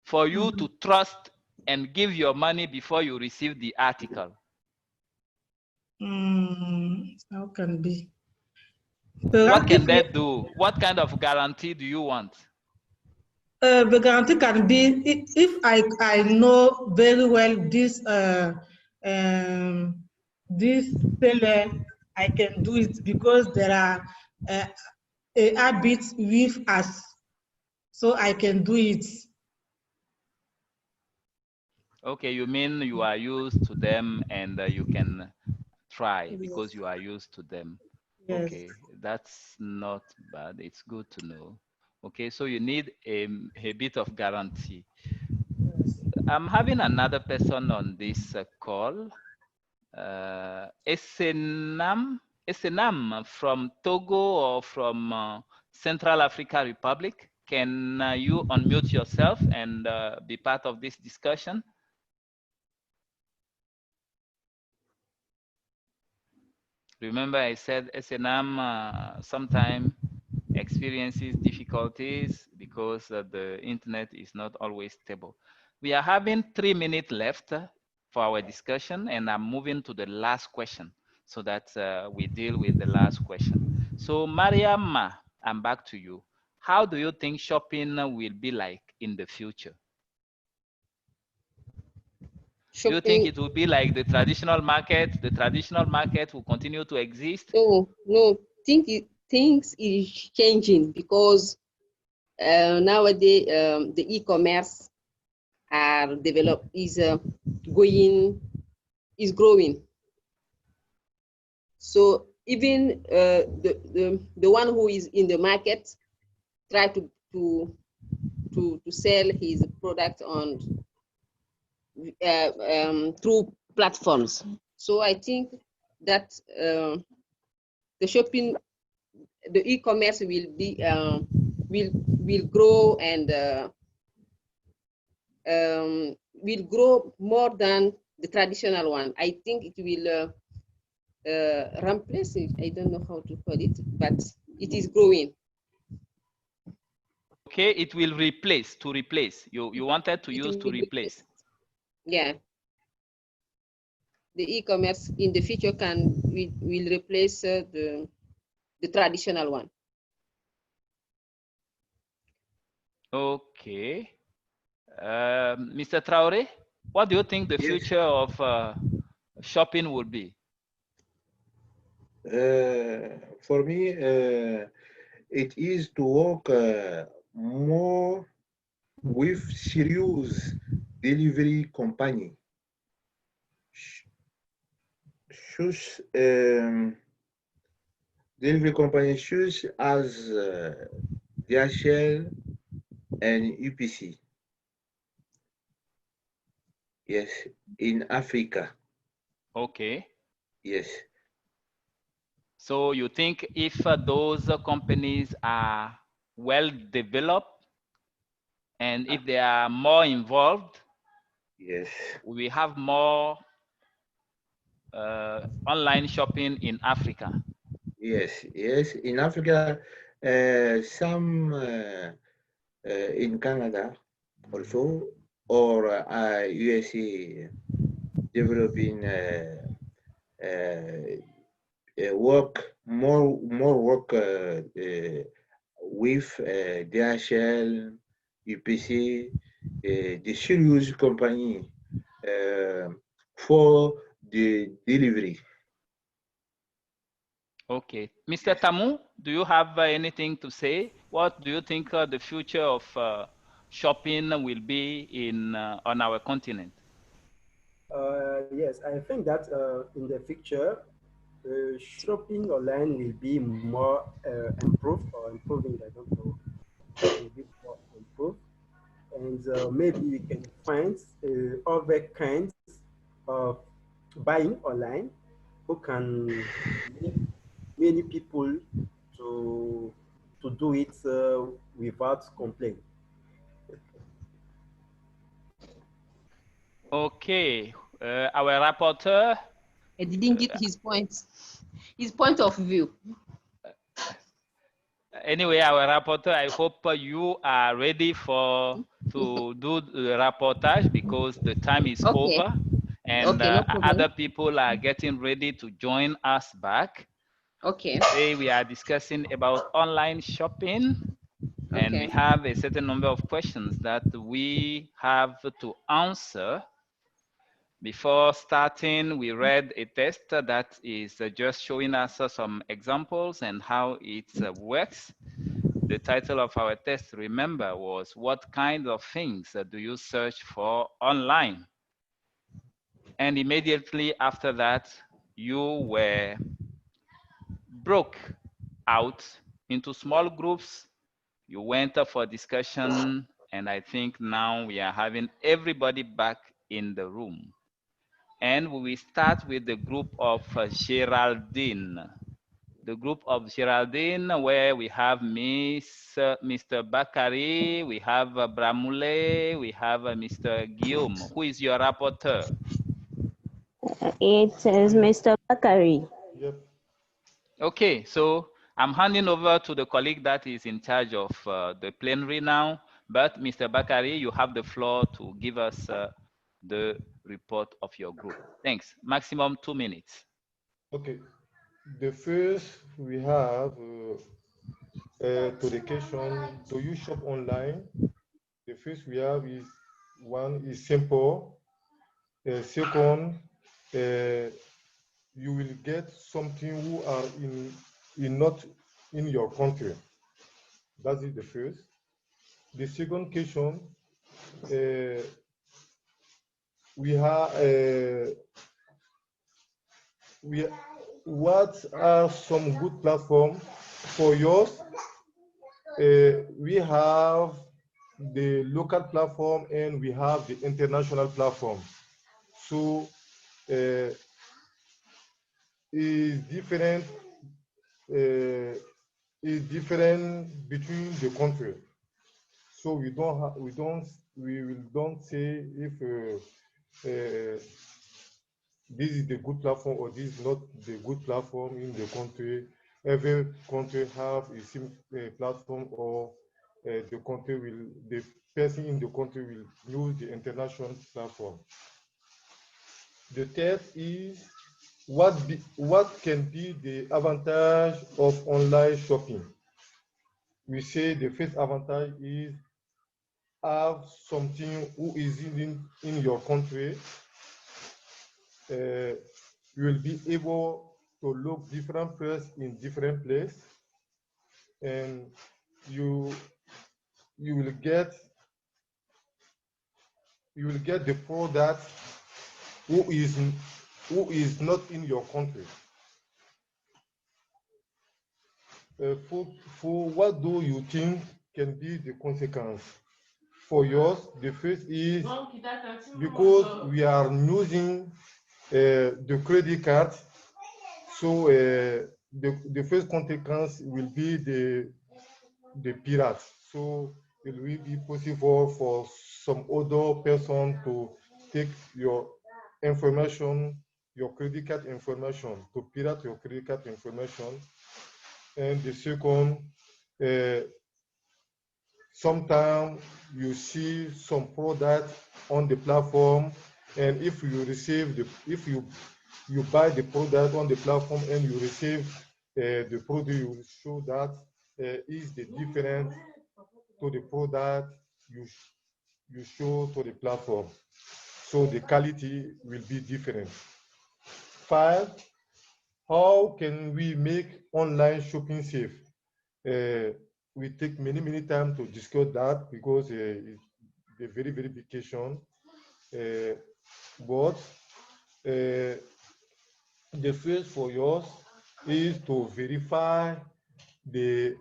for you to trust and give your money before you receive the article?
How can be?
What can they do? What kind of guarantee do you want?
The guarantee can be if I know very well this this seller, I can do it because there are a habit with us, so I can do it.
Okay, you mean you are used to them and you can try because you are used to them.
Yes.
Okay, that's not bad. It's good to know. Okay, so you need a bit of guarantee. I'm having another person on this call. Esenam from Togo or from Central Africa Republic. Can you unmute yourself and be part of this discussion? Remember, I said SNM sometimes experiences difficulties because the internet is not always stable. We are having 3 minutes left for our discussion, and I'm moving to the last question so that we deal with the last question. So, Mariam, I'm back to you. How do you think shopping will be like in the future? Do you think it will be like the traditional market? The traditional market will continue to exist?
No. Things is changing because nowadays the e-commerce is growing. So even the one who is in the market try to sell his product on through platforms. So I think that the e-commerce will grow and will grow more than the traditional one. I think it will replace it. I don't know how to call it, but it is growing.
Okay, it will replace, to replace. You wanted to use to replace.
Yeah. The e-commerce in the future will replace the traditional one.
Okay. Mr. Traore, what do you think the future of shopping will be?
For me, it is to work more with serious delivery company. Choose delivery company choose as DHL and UPC. Yes, in Africa.
Okay.
Yes.
So you think if those companies are well developed and if they are more involved,
yes,
we have more online shopping in Africa.
Yes, in Africa, some in Canada also, or USA developing more work with DHL, UPC, the serious company for the delivery.
Okay. Mr. Tamu, do you have anything to say? What do you think the future of shopping will be on our continent?
Yes, I think that in the future, shopping online will be more improved or improving. I don't know. It will be more improved, and maybe we can find other kinds of buying online who can make many people to do it without complaint.
Okay, our rapporteur.
I didn't get his point of view.
Anyway, our rapporteur, I hope you are ready to do the rapportage because the time is over and
no
other people are getting ready to join us back.
Okay.
Today we are discussing about online shopping and we have a certain number of questions that we have to answer. Before starting, we read a test that is just showing us some examples and how it works. The title of our test, remember, was what kind of things do you search for online? And immediately after that, you were broke out into small groups. You went up for discussion, and I think now we are having everybody back in the room. And we will start with the group of Geraldine. The group of Geraldine, where we have Mr. Bakari, we have Bramule, we have Mr. Guillaume. Who is your rapporteur?
It is Mr. Bakari.
Yep.
Okay, so I'm handing over to the colleague that is in charge of the plenary now. But Mr. Bakari, you have the floor to give us the report of your group. Thanks. Maximum 2 minutes.
Okay. The first we have to the question, do you shop online? The first we have is one is simple. Second, you will get something who are not in your country. That is the first. The second question, what are some good platforms for yours? We have the local platform and we have the international platform. So is different between the country. So we don't say if this is the good platform or this is not the good platform in the country. Every country have a same platform, or the person in the country will use the international platform. The third is what can be the advantage of online shopping. We say the first advantage is have something who is in your country. You will be able to look different prices in different places, and you will get the product who is not in your country. For what do you think can be the consequence for yours? The first is because we are using the credit card, so the first consequence will be the pirate. So it will be possible for some other person to take your information, your credit card information, to pirate your credit card information. And the second, sometimes you see some product on the platform, and if you buy the product on the platform and you receive the product, you will show that is the difference to the product you show to the platform. So the quality will be different. 5, how can we make online shopping safe? We take many time to discuss that because it's a very big question. But the first for yours is to verify the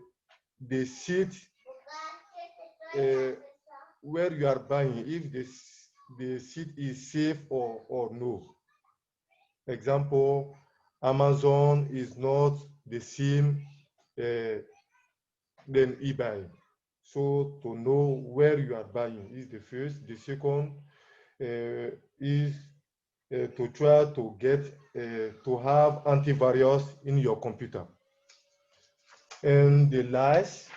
site where you are buying, if the site is safe or no. Example, Amazon is not the same than eBay. So to know where you are buying is the first. The second is to try to get to have antivirus in your computer. And the last,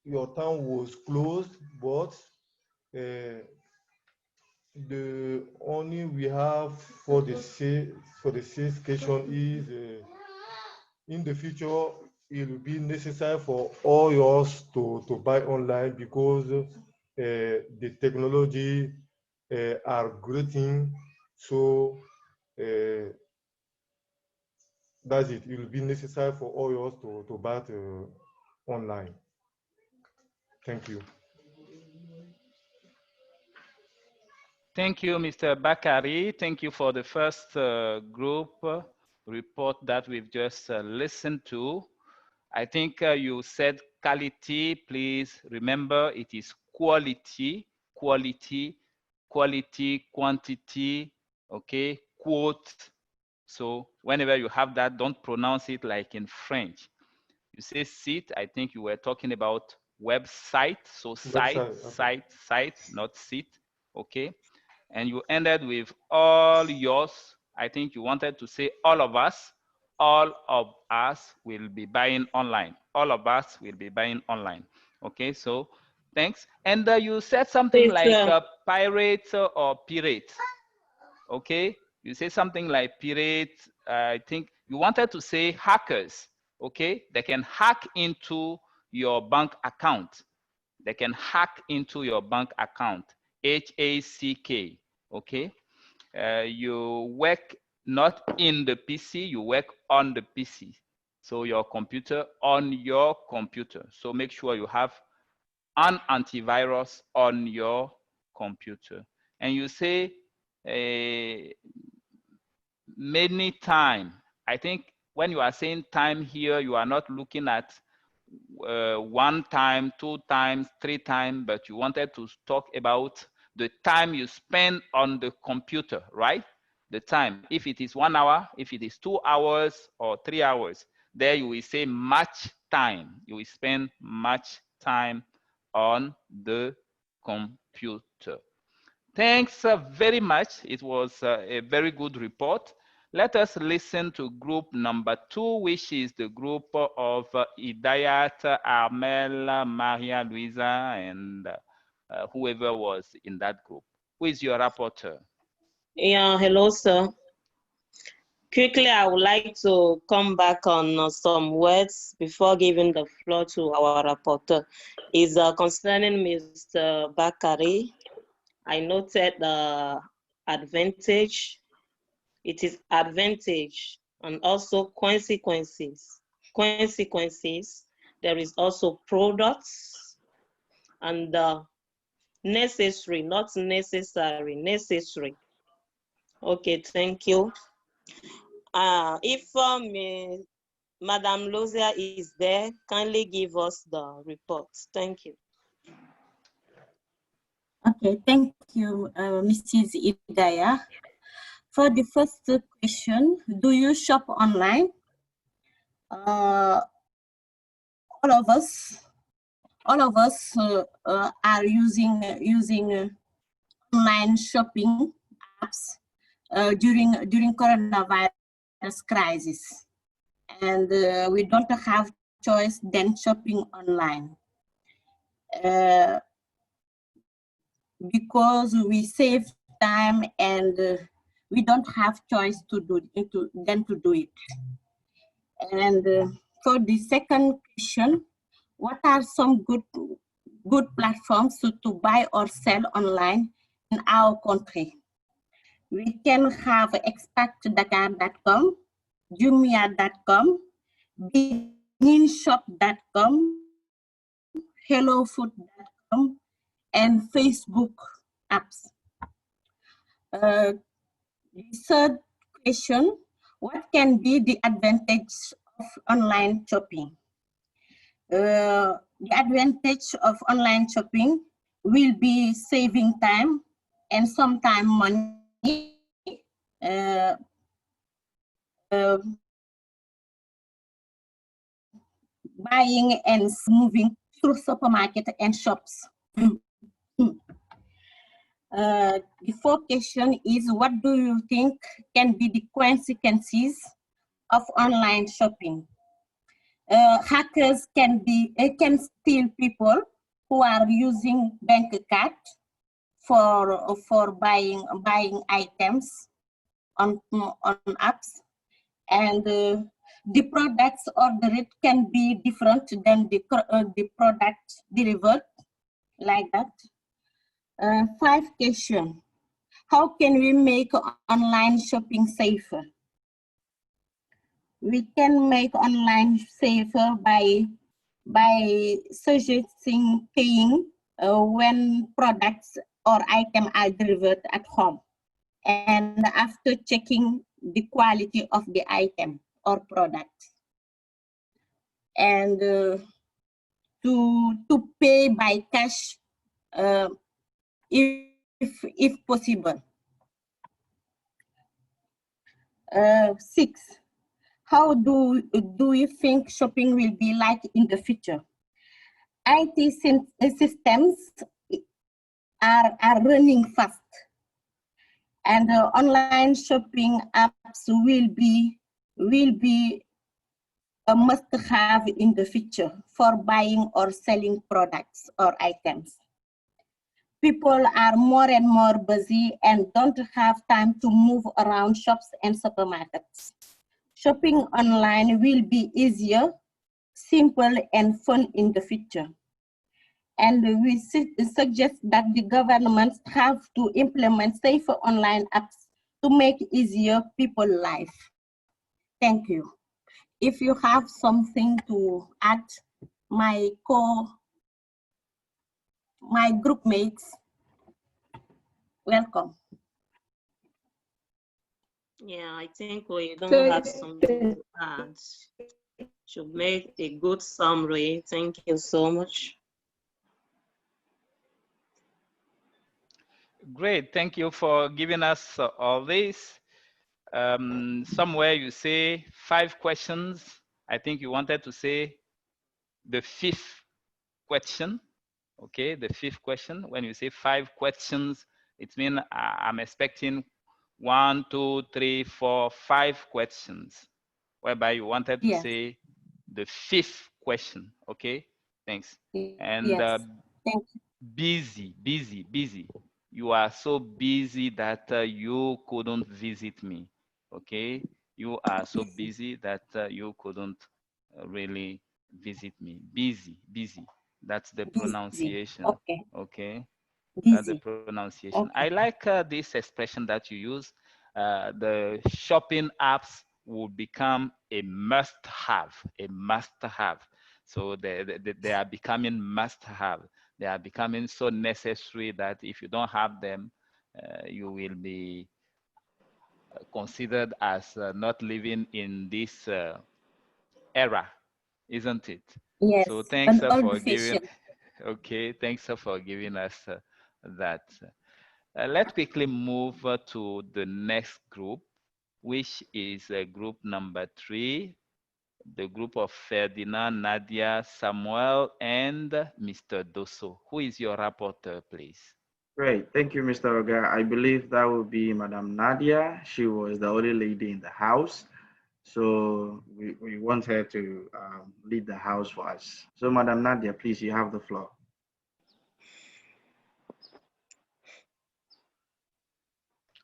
your town was closed, but the only we have for the sales question is in the future it will be necessary for all yours to buy online because the technology are growing. So that's it. It will be necessary for all yours to buy online. Thank you.
Thank you, Mr. Bakari. Thank you for the first group report that we've just listened to. I think you said quality. Please remember it is quality, quality, quality, quantity, okay, quote. So whenever you have that, don't pronounce it like in French. You say site, I think you were talking about website. So site,
Website,
site, not sit, okay? And you ended with all yours. I think you wanted to say all of us will be buying online. All of us will be buying online. Okay, so thanks. And you said something like pirates or pirates. Okay, you say something like pirates. I think you wanted to say hackers. Okay, they can hack into your bank account. They can hack into your bank account. H-A-C-K. Okay, you work not in the PC, you work on the PC. So your computer on your computer. So make sure you have an antivirus on your computer. And you say many time. I think when you are saying time here, you are not looking at 1 time, 2 times, 3 times, but you wanted to talk about the time you spend on the computer, right? The time, if it is 1 hour, if it is 2 hours or 3 hours, there you will say much time. You will spend much time on the computer. Thanks very much. It was a very good report. Let us listen to group number 2, which is the group of Idayat, Armel, Maria Luisa, and whoever was in that group. Who is your rapporteur?
Yeah, hello, sir. Quickly, I would like to come back on some words before giving the floor to our rapporteur. Is concerning Mr. Bakari. I noted the advantage. It is advantage and also consequences. Consequences. There is also products and necessary, not necessary, necessary. Okay, thank you. If Madam Lozia is there, kindly give us the report. Thank you.
Okay, thank you, Mrs. Idaya. For the first question, do you shop online? All of us are using online shopping apps during coronavirus crisis, and we don't have choice than shopping online. Because we save time and we don't have choice to do it. And for the second question, what are some good platforms to buy or sell online in our country? We can have expatdakar.com, jumia.com, beginshop.com, hellofood.com, and Facebook apps. The third question, what can be the advantage of online shopping? The advantage of online shopping will be saving time and sometimes money, buying and moving through supermarket and shops. The fourth question is, what do you think can be the consequences of online shopping? Hackers can steal people who are using bank card for buying items on apps, and the products ordered can be different than the product delivered, like that. 5 question, how can we make online shopping safer? We can make online safer by suggesting paying when products or item are delivered at home. And after checking the quality of the item or product. And to pay by cash if possible. 6, how do you think shopping will be like in the future? IT systems are running fast, and online shopping apps will be a must-have in the future for buying or selling products or items. People are more and more busy and don't have time to move around shops and supermarkets. Shopping online will be easier, simple, and fun in the future. And we suggest that the governments have to implement safer online apps to make easier people's life. Thank you. If you have something to add, my group mates, welcome.
Yeah, I think we don't have something to add. Should make a good summary. Thank you so much.
Great, thank you for giving us all this. Somewhere you say 5 questions. I think you wanted to say the 5th question. Okay, the 5th question. When you say 5 questions, it means I'm expecting 1, 2, 3, 4, 5 questions, whereby you wanted to say the 5th question. Okay, thanks. And
thank you.
Busy. You are so busy that you couldn't visit me. Okay, you are so busy that you couldn't really visit me. Busy. That's the pronunciation. Okay. That's the pronunciation. I like this expression that you use. The shopping apps will become a must-have. So they are becoming must-have. They are becoming so necessary that if you don't have them, you will be considered as not living in this era, isn't it?
Yes.
So thanks for giving. Okay, thanks for giving us that. Let's quickly move to the next group, which is group number 3, the group of Ferdinand, Nadia, Samuel, and Mr. Dosso. Who is your rapporteur, please?
Great, thank you, Mr. Oga. I believe that will be Madam Nadia. She was the only lady in the house. So we want her to lead the house for us. So Madam Nadia, please, you have the floor.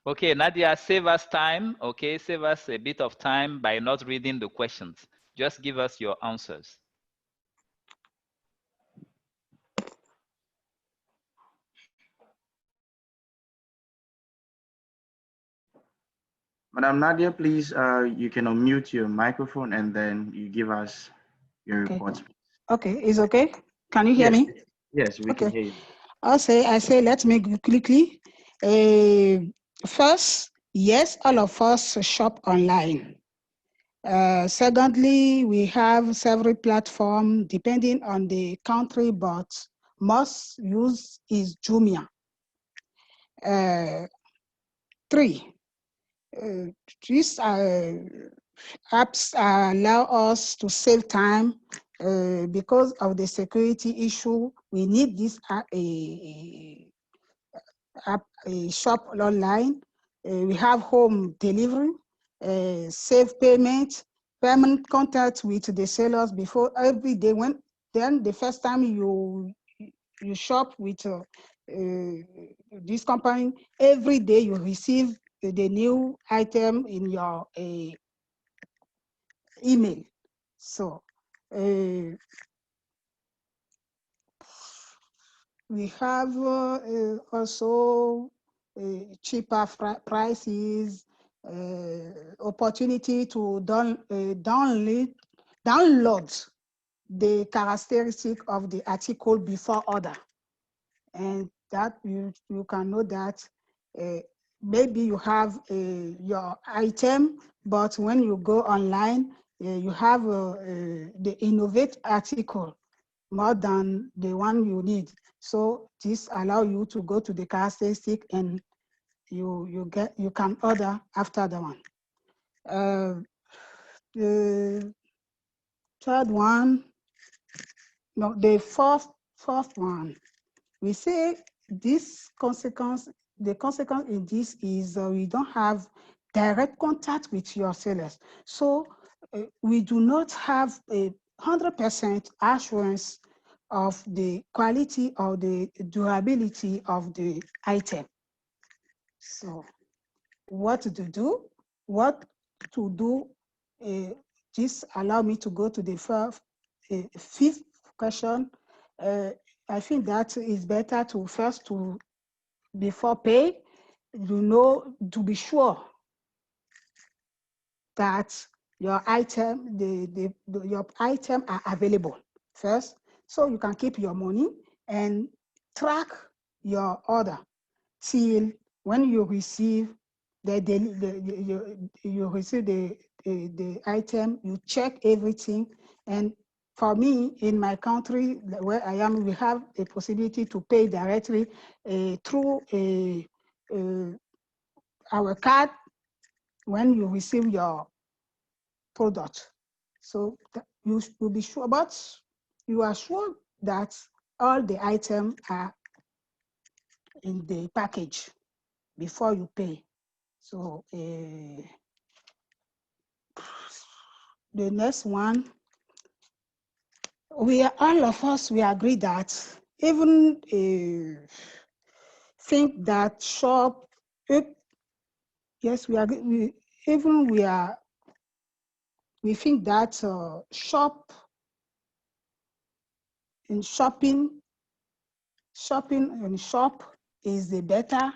Okay, Nadia, save us time. Okay, save us a bit of time by not reading the questions. Just give us your answers.
Madam Nadia, please, you can unmute your microphone and then you give us your reports.
Okay, it's okay. Can you hear me?
Yes, we can hear you.
I say, let me go quickly. First, yes, all of us shop online. Secondly, we have several platforms depending on the country, but most used is Jumia. 3, these apps allow us to save time because of the security issue. We need this app, shop online. We have home delivery, save payment contact with the sellers before every day. Then the first time you shop with this company, every day you receive the new item in your email. So we have also cheaper prices, opportunity to download the characteristic of the article before order. And that you can know that maybe you have your item, but when you go online, you have the innovate article more than the one you need. So this allow you to go to the characteristic and you can order after the one. The third one, no, the fourth one, we say this consequence, the consequence in this is we don't have direct contact with your sellers. So we do not have a 100% assurance of the quality or the durability of the item. So what to do? This allow me to go to the fifth question. I think that is better to first before pay, to be sure that your item, your item are available first, so you can keep your money and track your order till when you receive you receive the item, you check everything. And for me, in my country where I am, we have a possibility to pay directly through our card when you receive your product. So you will be sure, but you are sure that all the items are in the package before you pay. So the next one, all of us, we agree that even think that shop, yes, we agree. We think that shopping and shop is the better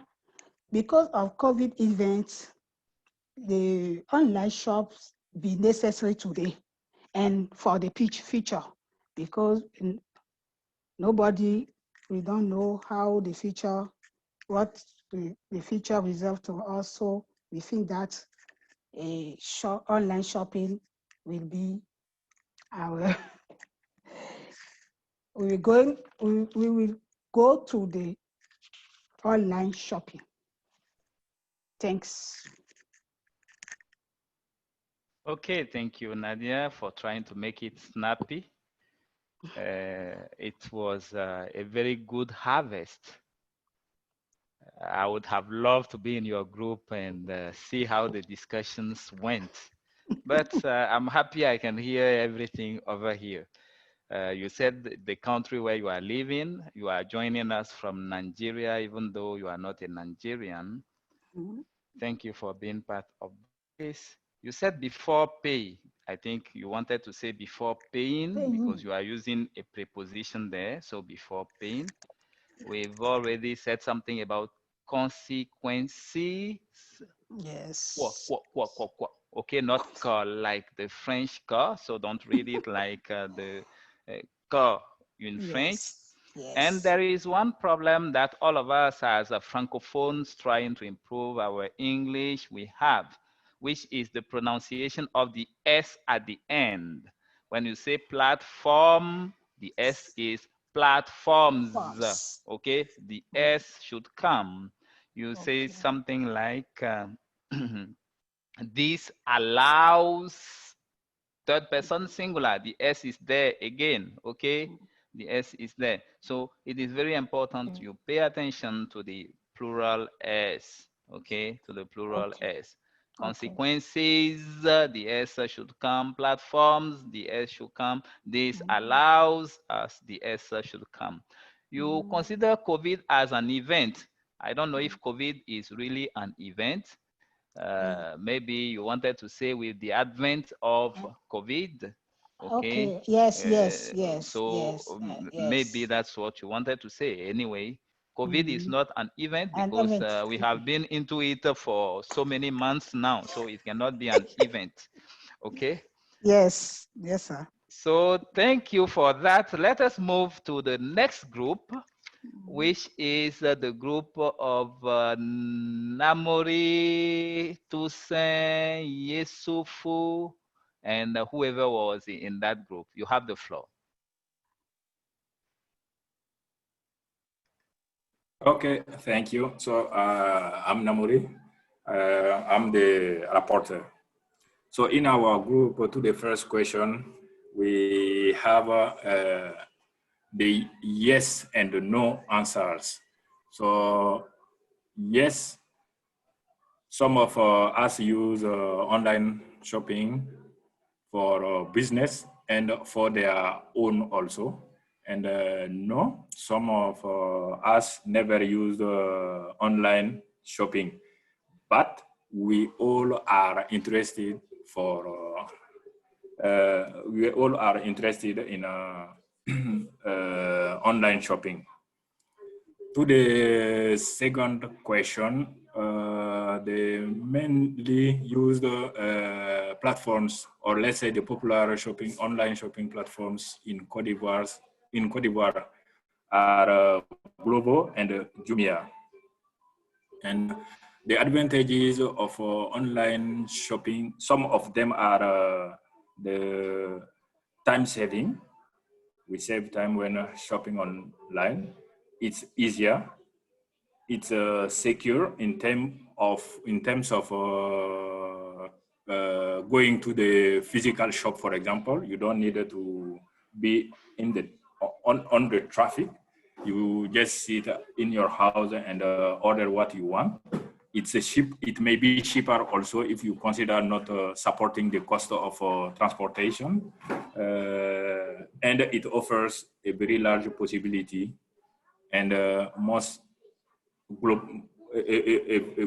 because of COVID events. The online shops be necessary today and for the future, because we don't know how the future, what the future reserves to us. So we think that online shopping will be our, we will go to the online shopping. Thanks.
Okay, thank you, Nadia, for trying to make it snappy. It was a very good harvest. I would have loved to be in your group and see how the discussions went. But I'm happy I can hear everything over here. You said the country where you are living, you are joining us from Nigeria, even though you are not a Nigerian.
Mm-hmm.
Thank you for being part of this. You said before pay. I think you wanted to say before paying because you are using a preposition there. So before paying. We've already said something about consequences.
Yes.
Okay, not car like the French car. So don't read it like the car in French.
Yes.
And there is one problem that all of us as francophones trying to improve our English we have, which is the pronunciation of the S at the end. When you say platform, the S is platforms. Okay, the S should come. You say something like, this allows, third person singular, the S is there again, okay? The S is there. So it is very important you pay attention to the plural S, okay? To the plural S. Consequences, the S should come. Platforms, the S should come. This allows us, the S should come. You consider COVID as an event. I don't know if COVID is really an event. Maybe you wanted to say with the advent of COVID. Okay.
Yes.
So maybe that's what you wanted to say. Anyway, COVID is not an event because we have been into it for so many months now. So it cannot be an event. Okay.
Yes, sir.
So thank you for that. Let us move to the next group, which is the group of Namori, Toussaint, Yesufu, and whoever was in that group. You have the floor.
Okay, thank you. So I'm Namori. I'm the rapporteur. So in our group, to the first question, we have the yes and the no answers. So yes, some of us use online shopping for business and for their own also. And no, some of us never used online shopping, but we all are interested we all are interested in online shopping. To the second question, they mainly use the platforms, or let's say the popular online shopping platforms in Cote d'Ivoire are Glovo and Jumia. And the advantages of online shopping, some of them are the time saving. We save time when shopping online. It's easier. It's secure in terms of going to the physical shop, for example. You don't need to be on the traffic. You just sit in your house and order what you want. It may be cheaper also if you consider not supporting the cost of transportation, and it offers a very large possibility and a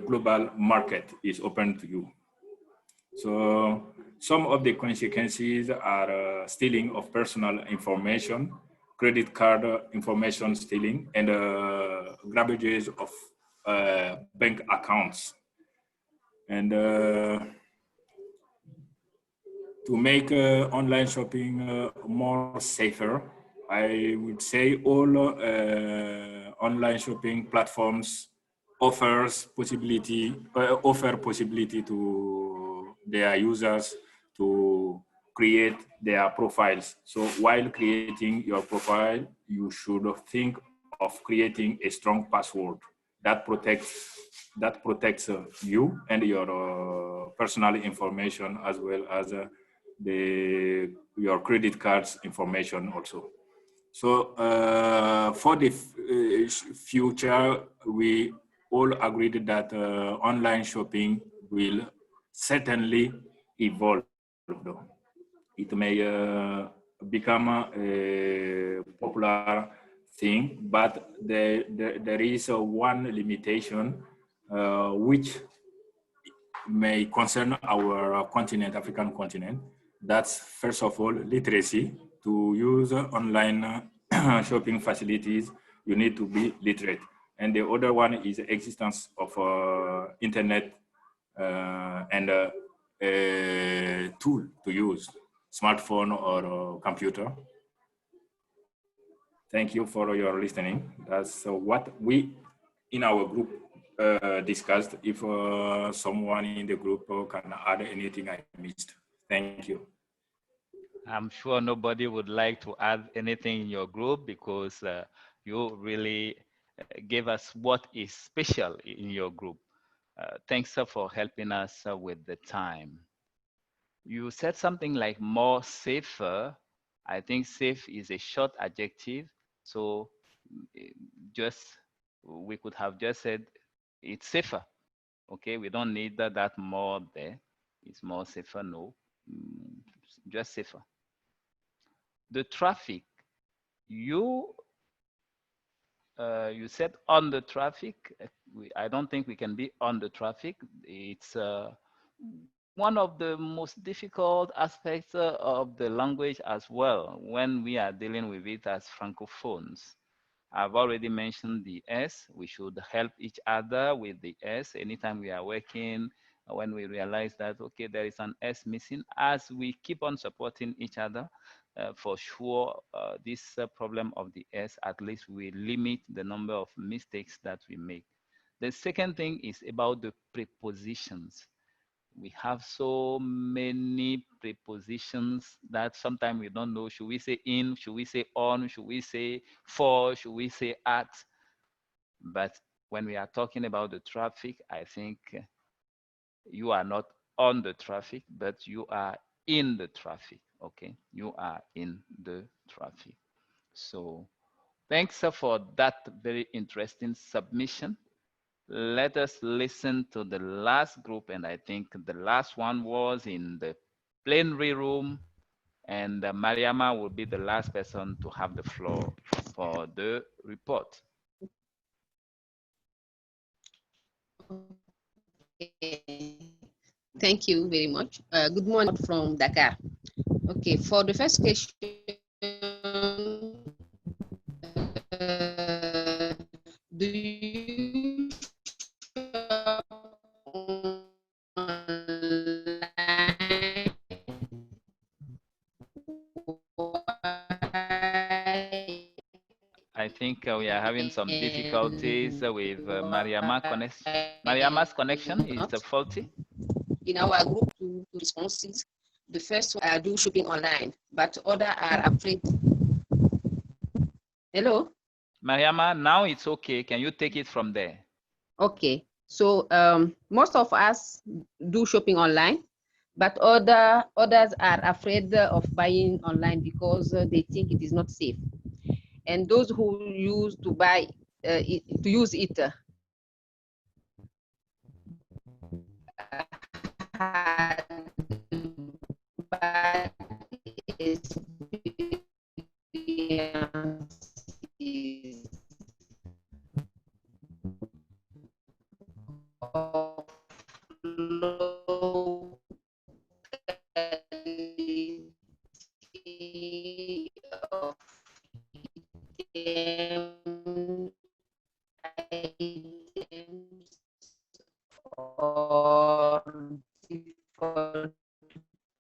global market is open to you. So some of the consequences are stealing of personal information, credit card information stealing, and grabbages of bank accounts. And to make online shopping more safer, I would say all online shopping platforms offer possibility to their users to create their profiles. So while creating your profile, you should think of creating a strong password that protects you and your personal information, as well as your credit cards information also. So for the future, we all agreed that online shopping will certainly evolve. It may become a popular thing, but there is one limitation which may concern our continent, African continent. That's first of all, literacy. To use online shopping facilities, you need to be literate. And the other one is the existence of internet and a tool to use, smartphone or computer. Thank you for your listening. That's what we in our group discussed. If someone in the group can add anything I missed. Thank you.
I'm sure nobody would like to add anything in your group, because you really gave us what is special in your group. Thanks for helping us with the time. You said something like more safer. I think safe is a short adjective. So we could have just said it's safer. Okay, we don't need that more there. It's more safer, no, just safer. The traffic, you said on the traffic. I don't think we can be on the traffic. It's one of the most difficult aspects of the language as well, when we are dealing with it as Francophones. I've already mentioned the S. We should help each other with the S anytime we are working. When we realize that, okay, there is an S missing, as we keep on supporting each other, for sure, this problem of the S, at least we limit the number of mistakes that we make. The second thing is about the prepositions. We have so many prepositions that sometimes we don't know. Should we say in? Should we say on? Should we say for? Should we say at? But when we are talking about the traffic, I think you are not on the traffic, but you are in the traffic, okay? You are in the traffic. So thanks for that very interesting submission. Let us listen to the last group, and I think the last one was in the plenary room, and Mariama will be the last person to have the floor for the report.
Thank you very much. Good morning from Dakar. Okay, for the first question, do you shop online?
I think we are having some difficulties with Mariama's connection is faulty.
In our group, two responses. The first one, I do shopping online, but others are afraid. Hello?
Mariama, now it's okay. Can you take it from there?
Okay. So most of us do shopping online, but others are afraid of buying online because they think it is not safe. And those who use to buy to use it or different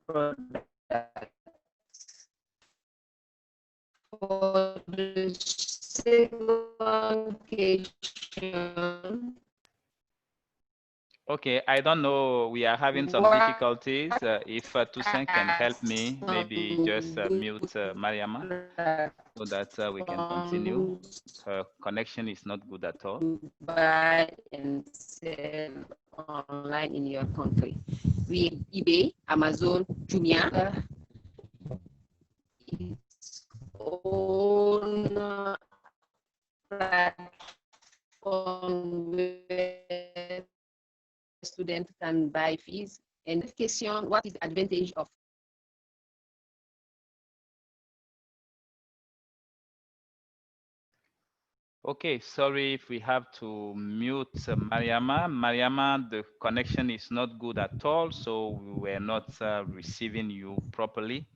products. For the second question,
okay, I don't know. We are having some difficulties. If Toussaint can help me, maybe just mute Mariama so that we can continue. Her connection is not good at all.
Buy and sell online in your country. We eBay, Amazon, Jumia, its own platform where students can buy fees. And this question, what is the advantage of?
Okay, sorry if we have to mute Mariama. Mariama, the connection is not good at all, so we were not receiving you properly.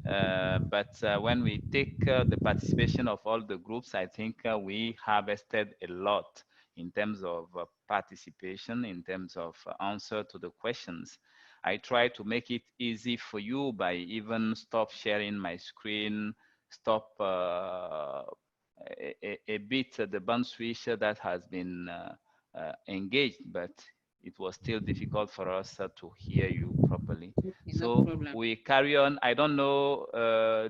But when we take the participation of all the groups, I think we harvested a lot in terms of participation, in terms of answer to the questions. I try to make it easy for you by even stop sharing my screen, stop a bit the band switch that has been engaged, but it was still difficult for us to hear you properly. So we carry on. I don't know,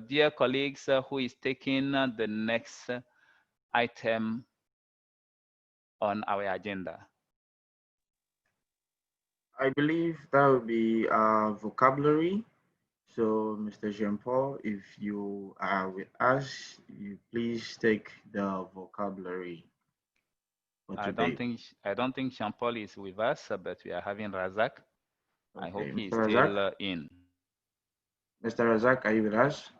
dear colleagues, who is taking the next item on our agenda.
I believe that would be vocabulary. So, Mr. Jean-Paul, if you are with us, you please take the vocabulary for today.
I don't think Jean-Paul is with us, but we are having Razak.
Okay,
I hope he is
Mr.
still
Razak?
in.
Mr. Razak, are you with us?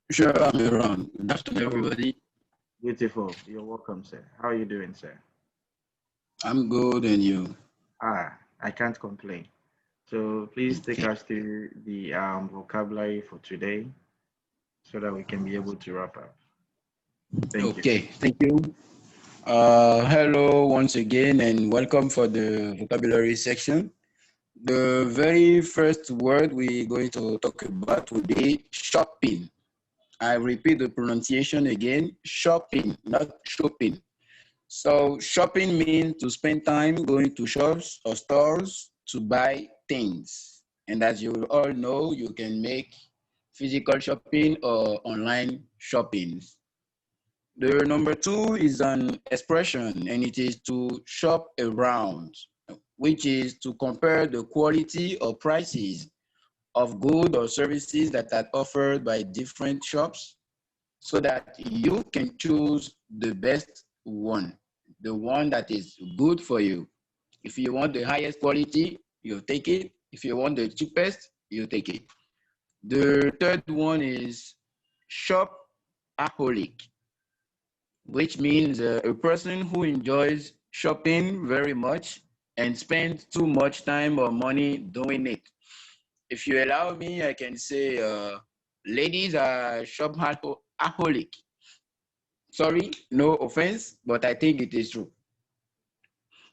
Sure, I'm around. Good afternoon, everybody.
Beautiful. You're welcome, sir. How are you doing, sir?
I'm good, and you?
I can't complain. So please take us through the vocabulary for today so that we can be able to wrap up. Thank you.
Hello once again, and welcome for the vocabulary section. The very first word we're going to talk about will be shopping. I repeat the pronunciation again, shopping, not shopping. So shopping means to spend time going to shops or stores to buy things. And as you all know, you can make physical shopping or online shopping. The number two is an expression, and it is to shop around, which is to compare the quality or prices of goods or services that are offered by different shops so that you can choose the best one, the one that is good for you. If you want the highest quality, you take it. If you want the cheapest, you take it. The third one is shopaholic, which means a person who enjoys shopping very much and spends too much time or money doing it. If you allow me, I can say ladies are shopaholic. Sorry, no offense, but I think it is true.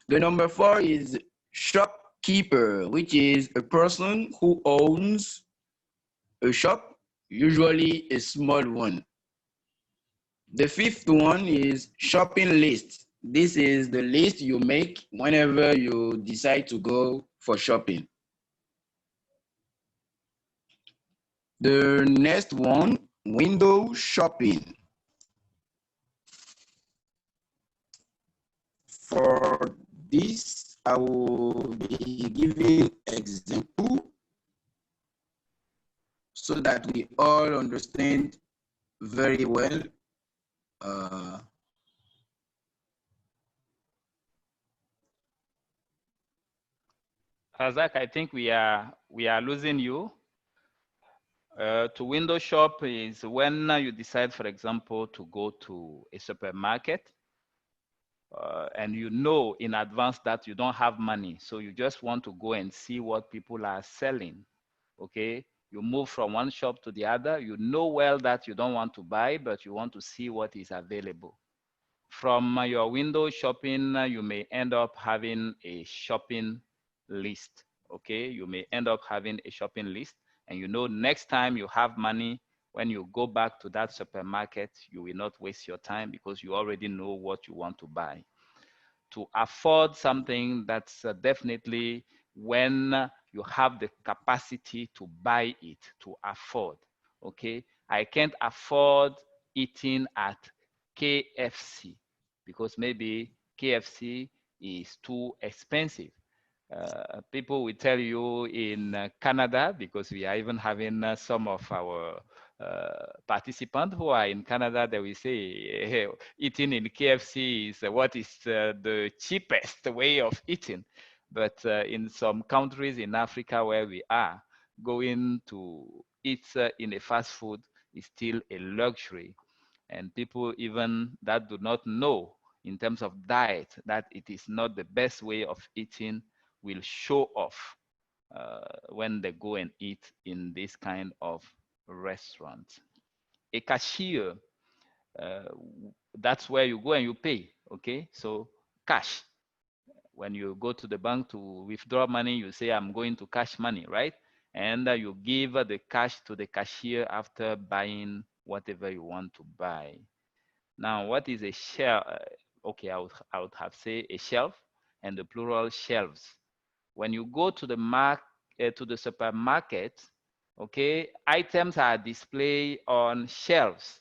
The number four is shopkeeper, which is a person who owns a shop, usually a small one. The fifth one is shopping list. This is the list you make whenever you decide to go for shopping. The next one, window shopping. For this, I will be giving example so that we all understand very well.
Razak, I think we are losing you. To window shop is when you decide, for example, to go to a supermarket and you know in advance that you don't have money. So you just want to go and see what people are selling, okay? You move from one shop to the other. You know well that you don't want to buy, but you want to see what is available. From your window shopping, you may end up having a shopping list, okay? You may end up having a shopping list, and you know next time you have money, when you go back to that supermarket, you will not waste your time because you already know what you want to buy. To afford something, that's definitely when you have the capacity to buy it, to afford, okay? I can't afford eating at KFC because maybe KFC is too expensive. People will tell you in Canada, because we are even having some of our participants who are in Canada, they will say, hey, eating in KFC is what is the cheapest way of eating. But in some countries in Africa where we are, going to eat in a fast food is still a luxury. And people even that do not know in terms of diet that it is not the best way of eating will show off when they go and eat in this kind of restaurant. A cashier, that's where you go and you pay, okay? So cash. When you go to the bank to withdraw money, you say, I'm going to cash money, right? And you give the cash to the cashier after buying whatever you want to buy. Now, what is a shelf? Okay, I would have said a shelf and the plural shelves. When you go to the supermarket, okay, items are displayed on shelves.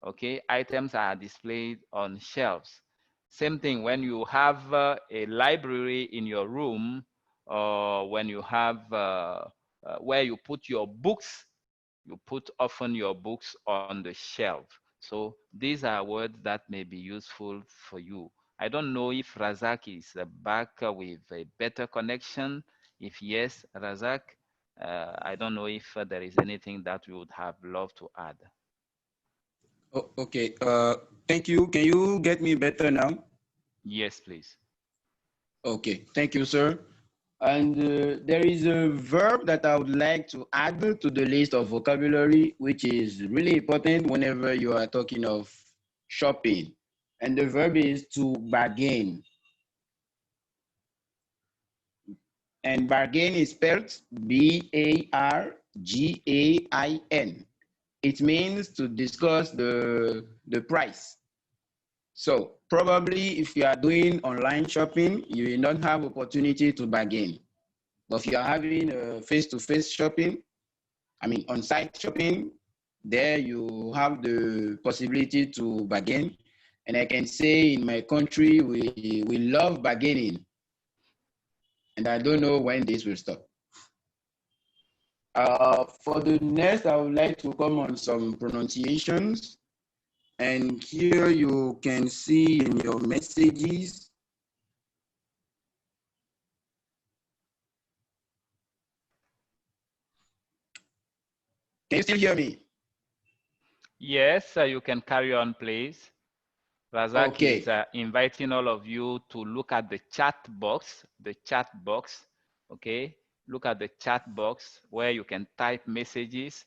Okay, items are displayed on shelves. Same thing when you have a library in your room, or when you have where you put your books, you put often your books on the shelf. So these are words that may be useful for you. I don't know if Razak is back with a better connection. If yes, Razak, I don't know if there is anything that we would have loved to add.
Oh, okay, thank you. Can you get me better now?
Yes, please.
Okay, thank you, sir. And there is a verb that I would like to add to the list of vocabulary, which is really important whenever you are talking of shopping. And the verb is to bargain. And bargain is spelled B-A-R-G-A-I-N. It means to discuss the price. So probably if you are doing online shopping, you will not have opportunity to bargain. But if you are having face-to-face shopping, I mean on-site shopping, there you have the possibility to bargain. And I can say in my country, we love bargaining. And I don't know when this will stop. For the next, I would like to come on some pronunciations. And here you can see in your messages. Can you still hear me?
Yes, you can carry on, please. Razak
Okay.
is inviting all of you to look at the chat box, okay? Look at the chat box where you can type messages.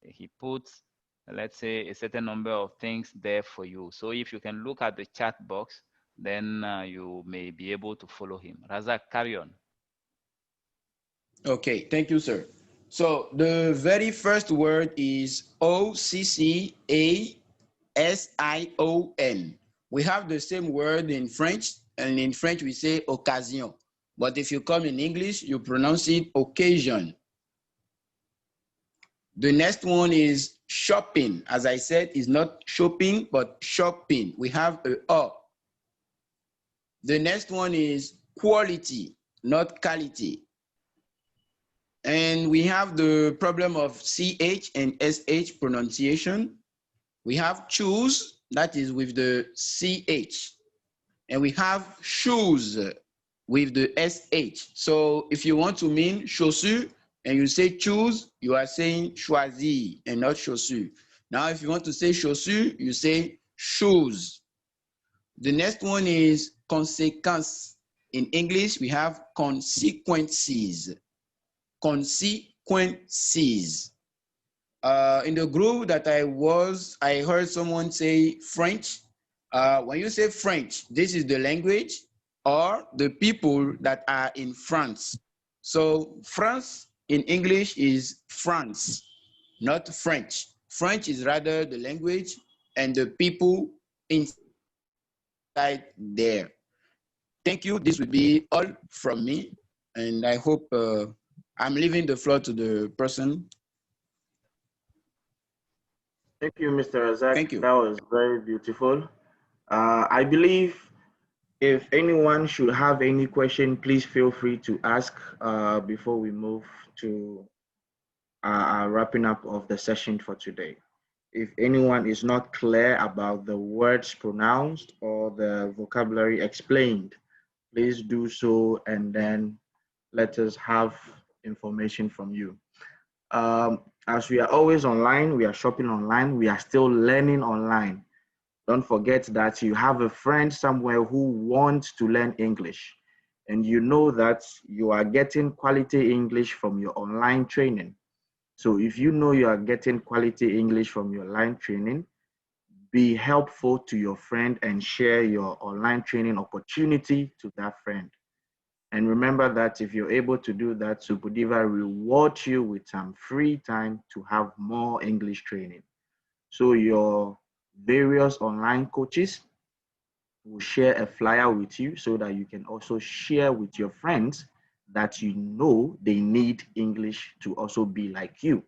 He puts, let's say, a certain number of things there for you. So if you can look at the chat box, then you may be able to follow him. Razak, carry on.
Okay, thank you, sir. So the very first word is O-C-C-A-S-I-O-N. We have the same word in French, and in French we say occasion. But if you come in English, you pronounce it occasion. The next one is shopping. As I said, it's not shopping, but shopping. We have a O. The next one is quality, not quality. And we have the problem of CH and SH pronunciation. We have choose, that is with the CH. And we have shoes with the SH. So if you want to mean chaussure and you say choose, you are saying choisir and not chaussure. Now, if you want to say chaussure, you say shoes. The next one is consequence. In English, we have consequences. Consequences. In the group that I heard someone say French. When you say French, this is the language or the people that are in France. So France in English is France, not French. French is rather the language and the people inside there. Thank you. This will be all from me. And I hope I'm leaving the floor to the person.
Thank you, Mr. Razak.
Thank you.
That was very beautiful. I believe if anyone should have any question, please feel free to ask before we move to wrapping up of the session for today. If anyone is not clear about the words pronounced or the vocabulary explained, please do so and then let us have information from you. As we are always online, we are shopping online, we are still learning online. Don't forget that you have a friend somewhere who wants to learn English, and you know that you are getting quality English from your online training. So if you know you are getting quality English from your online training, be helpful to your friend and share your online training opportunity to that friend. And remember that if you're able to do that, Sopodiva rewards you with some free time to have more English training. So your various online coaches will share a flyer with you so that you can also share with your friends that you know they need English to also be like you.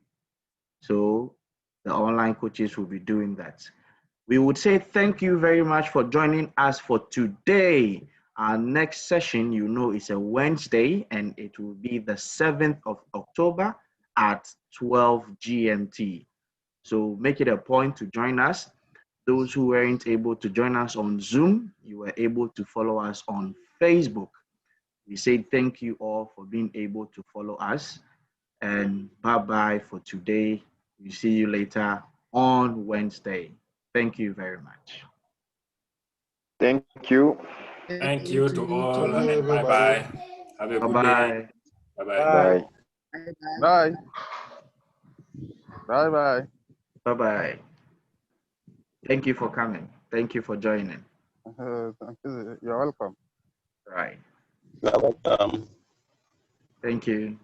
So the online coaches will be doing that. We would say thank you very much for joining us for today. Our next session, you know, is a Wednesday, and it will be the 7th of October at 12 GMT. So make it a point to join us. Those who weren't able to join us on Zoom, you were able to follow us on Facebook. We say thank you all for being able to follow us, and bye-bye for today. We see you later on Wednesday. Thank you very much.
Thank you.
Thank you to all, and
everybody.
bye-bye. Have a good day.
Bye-bye.
Bye-bye.
Bye.
Bye. Bye-bye.
Bye-bye. Thank you for coming. Thank you for joining.
Thank you. You're welcome.
Right.
You're welcome.
Thank you.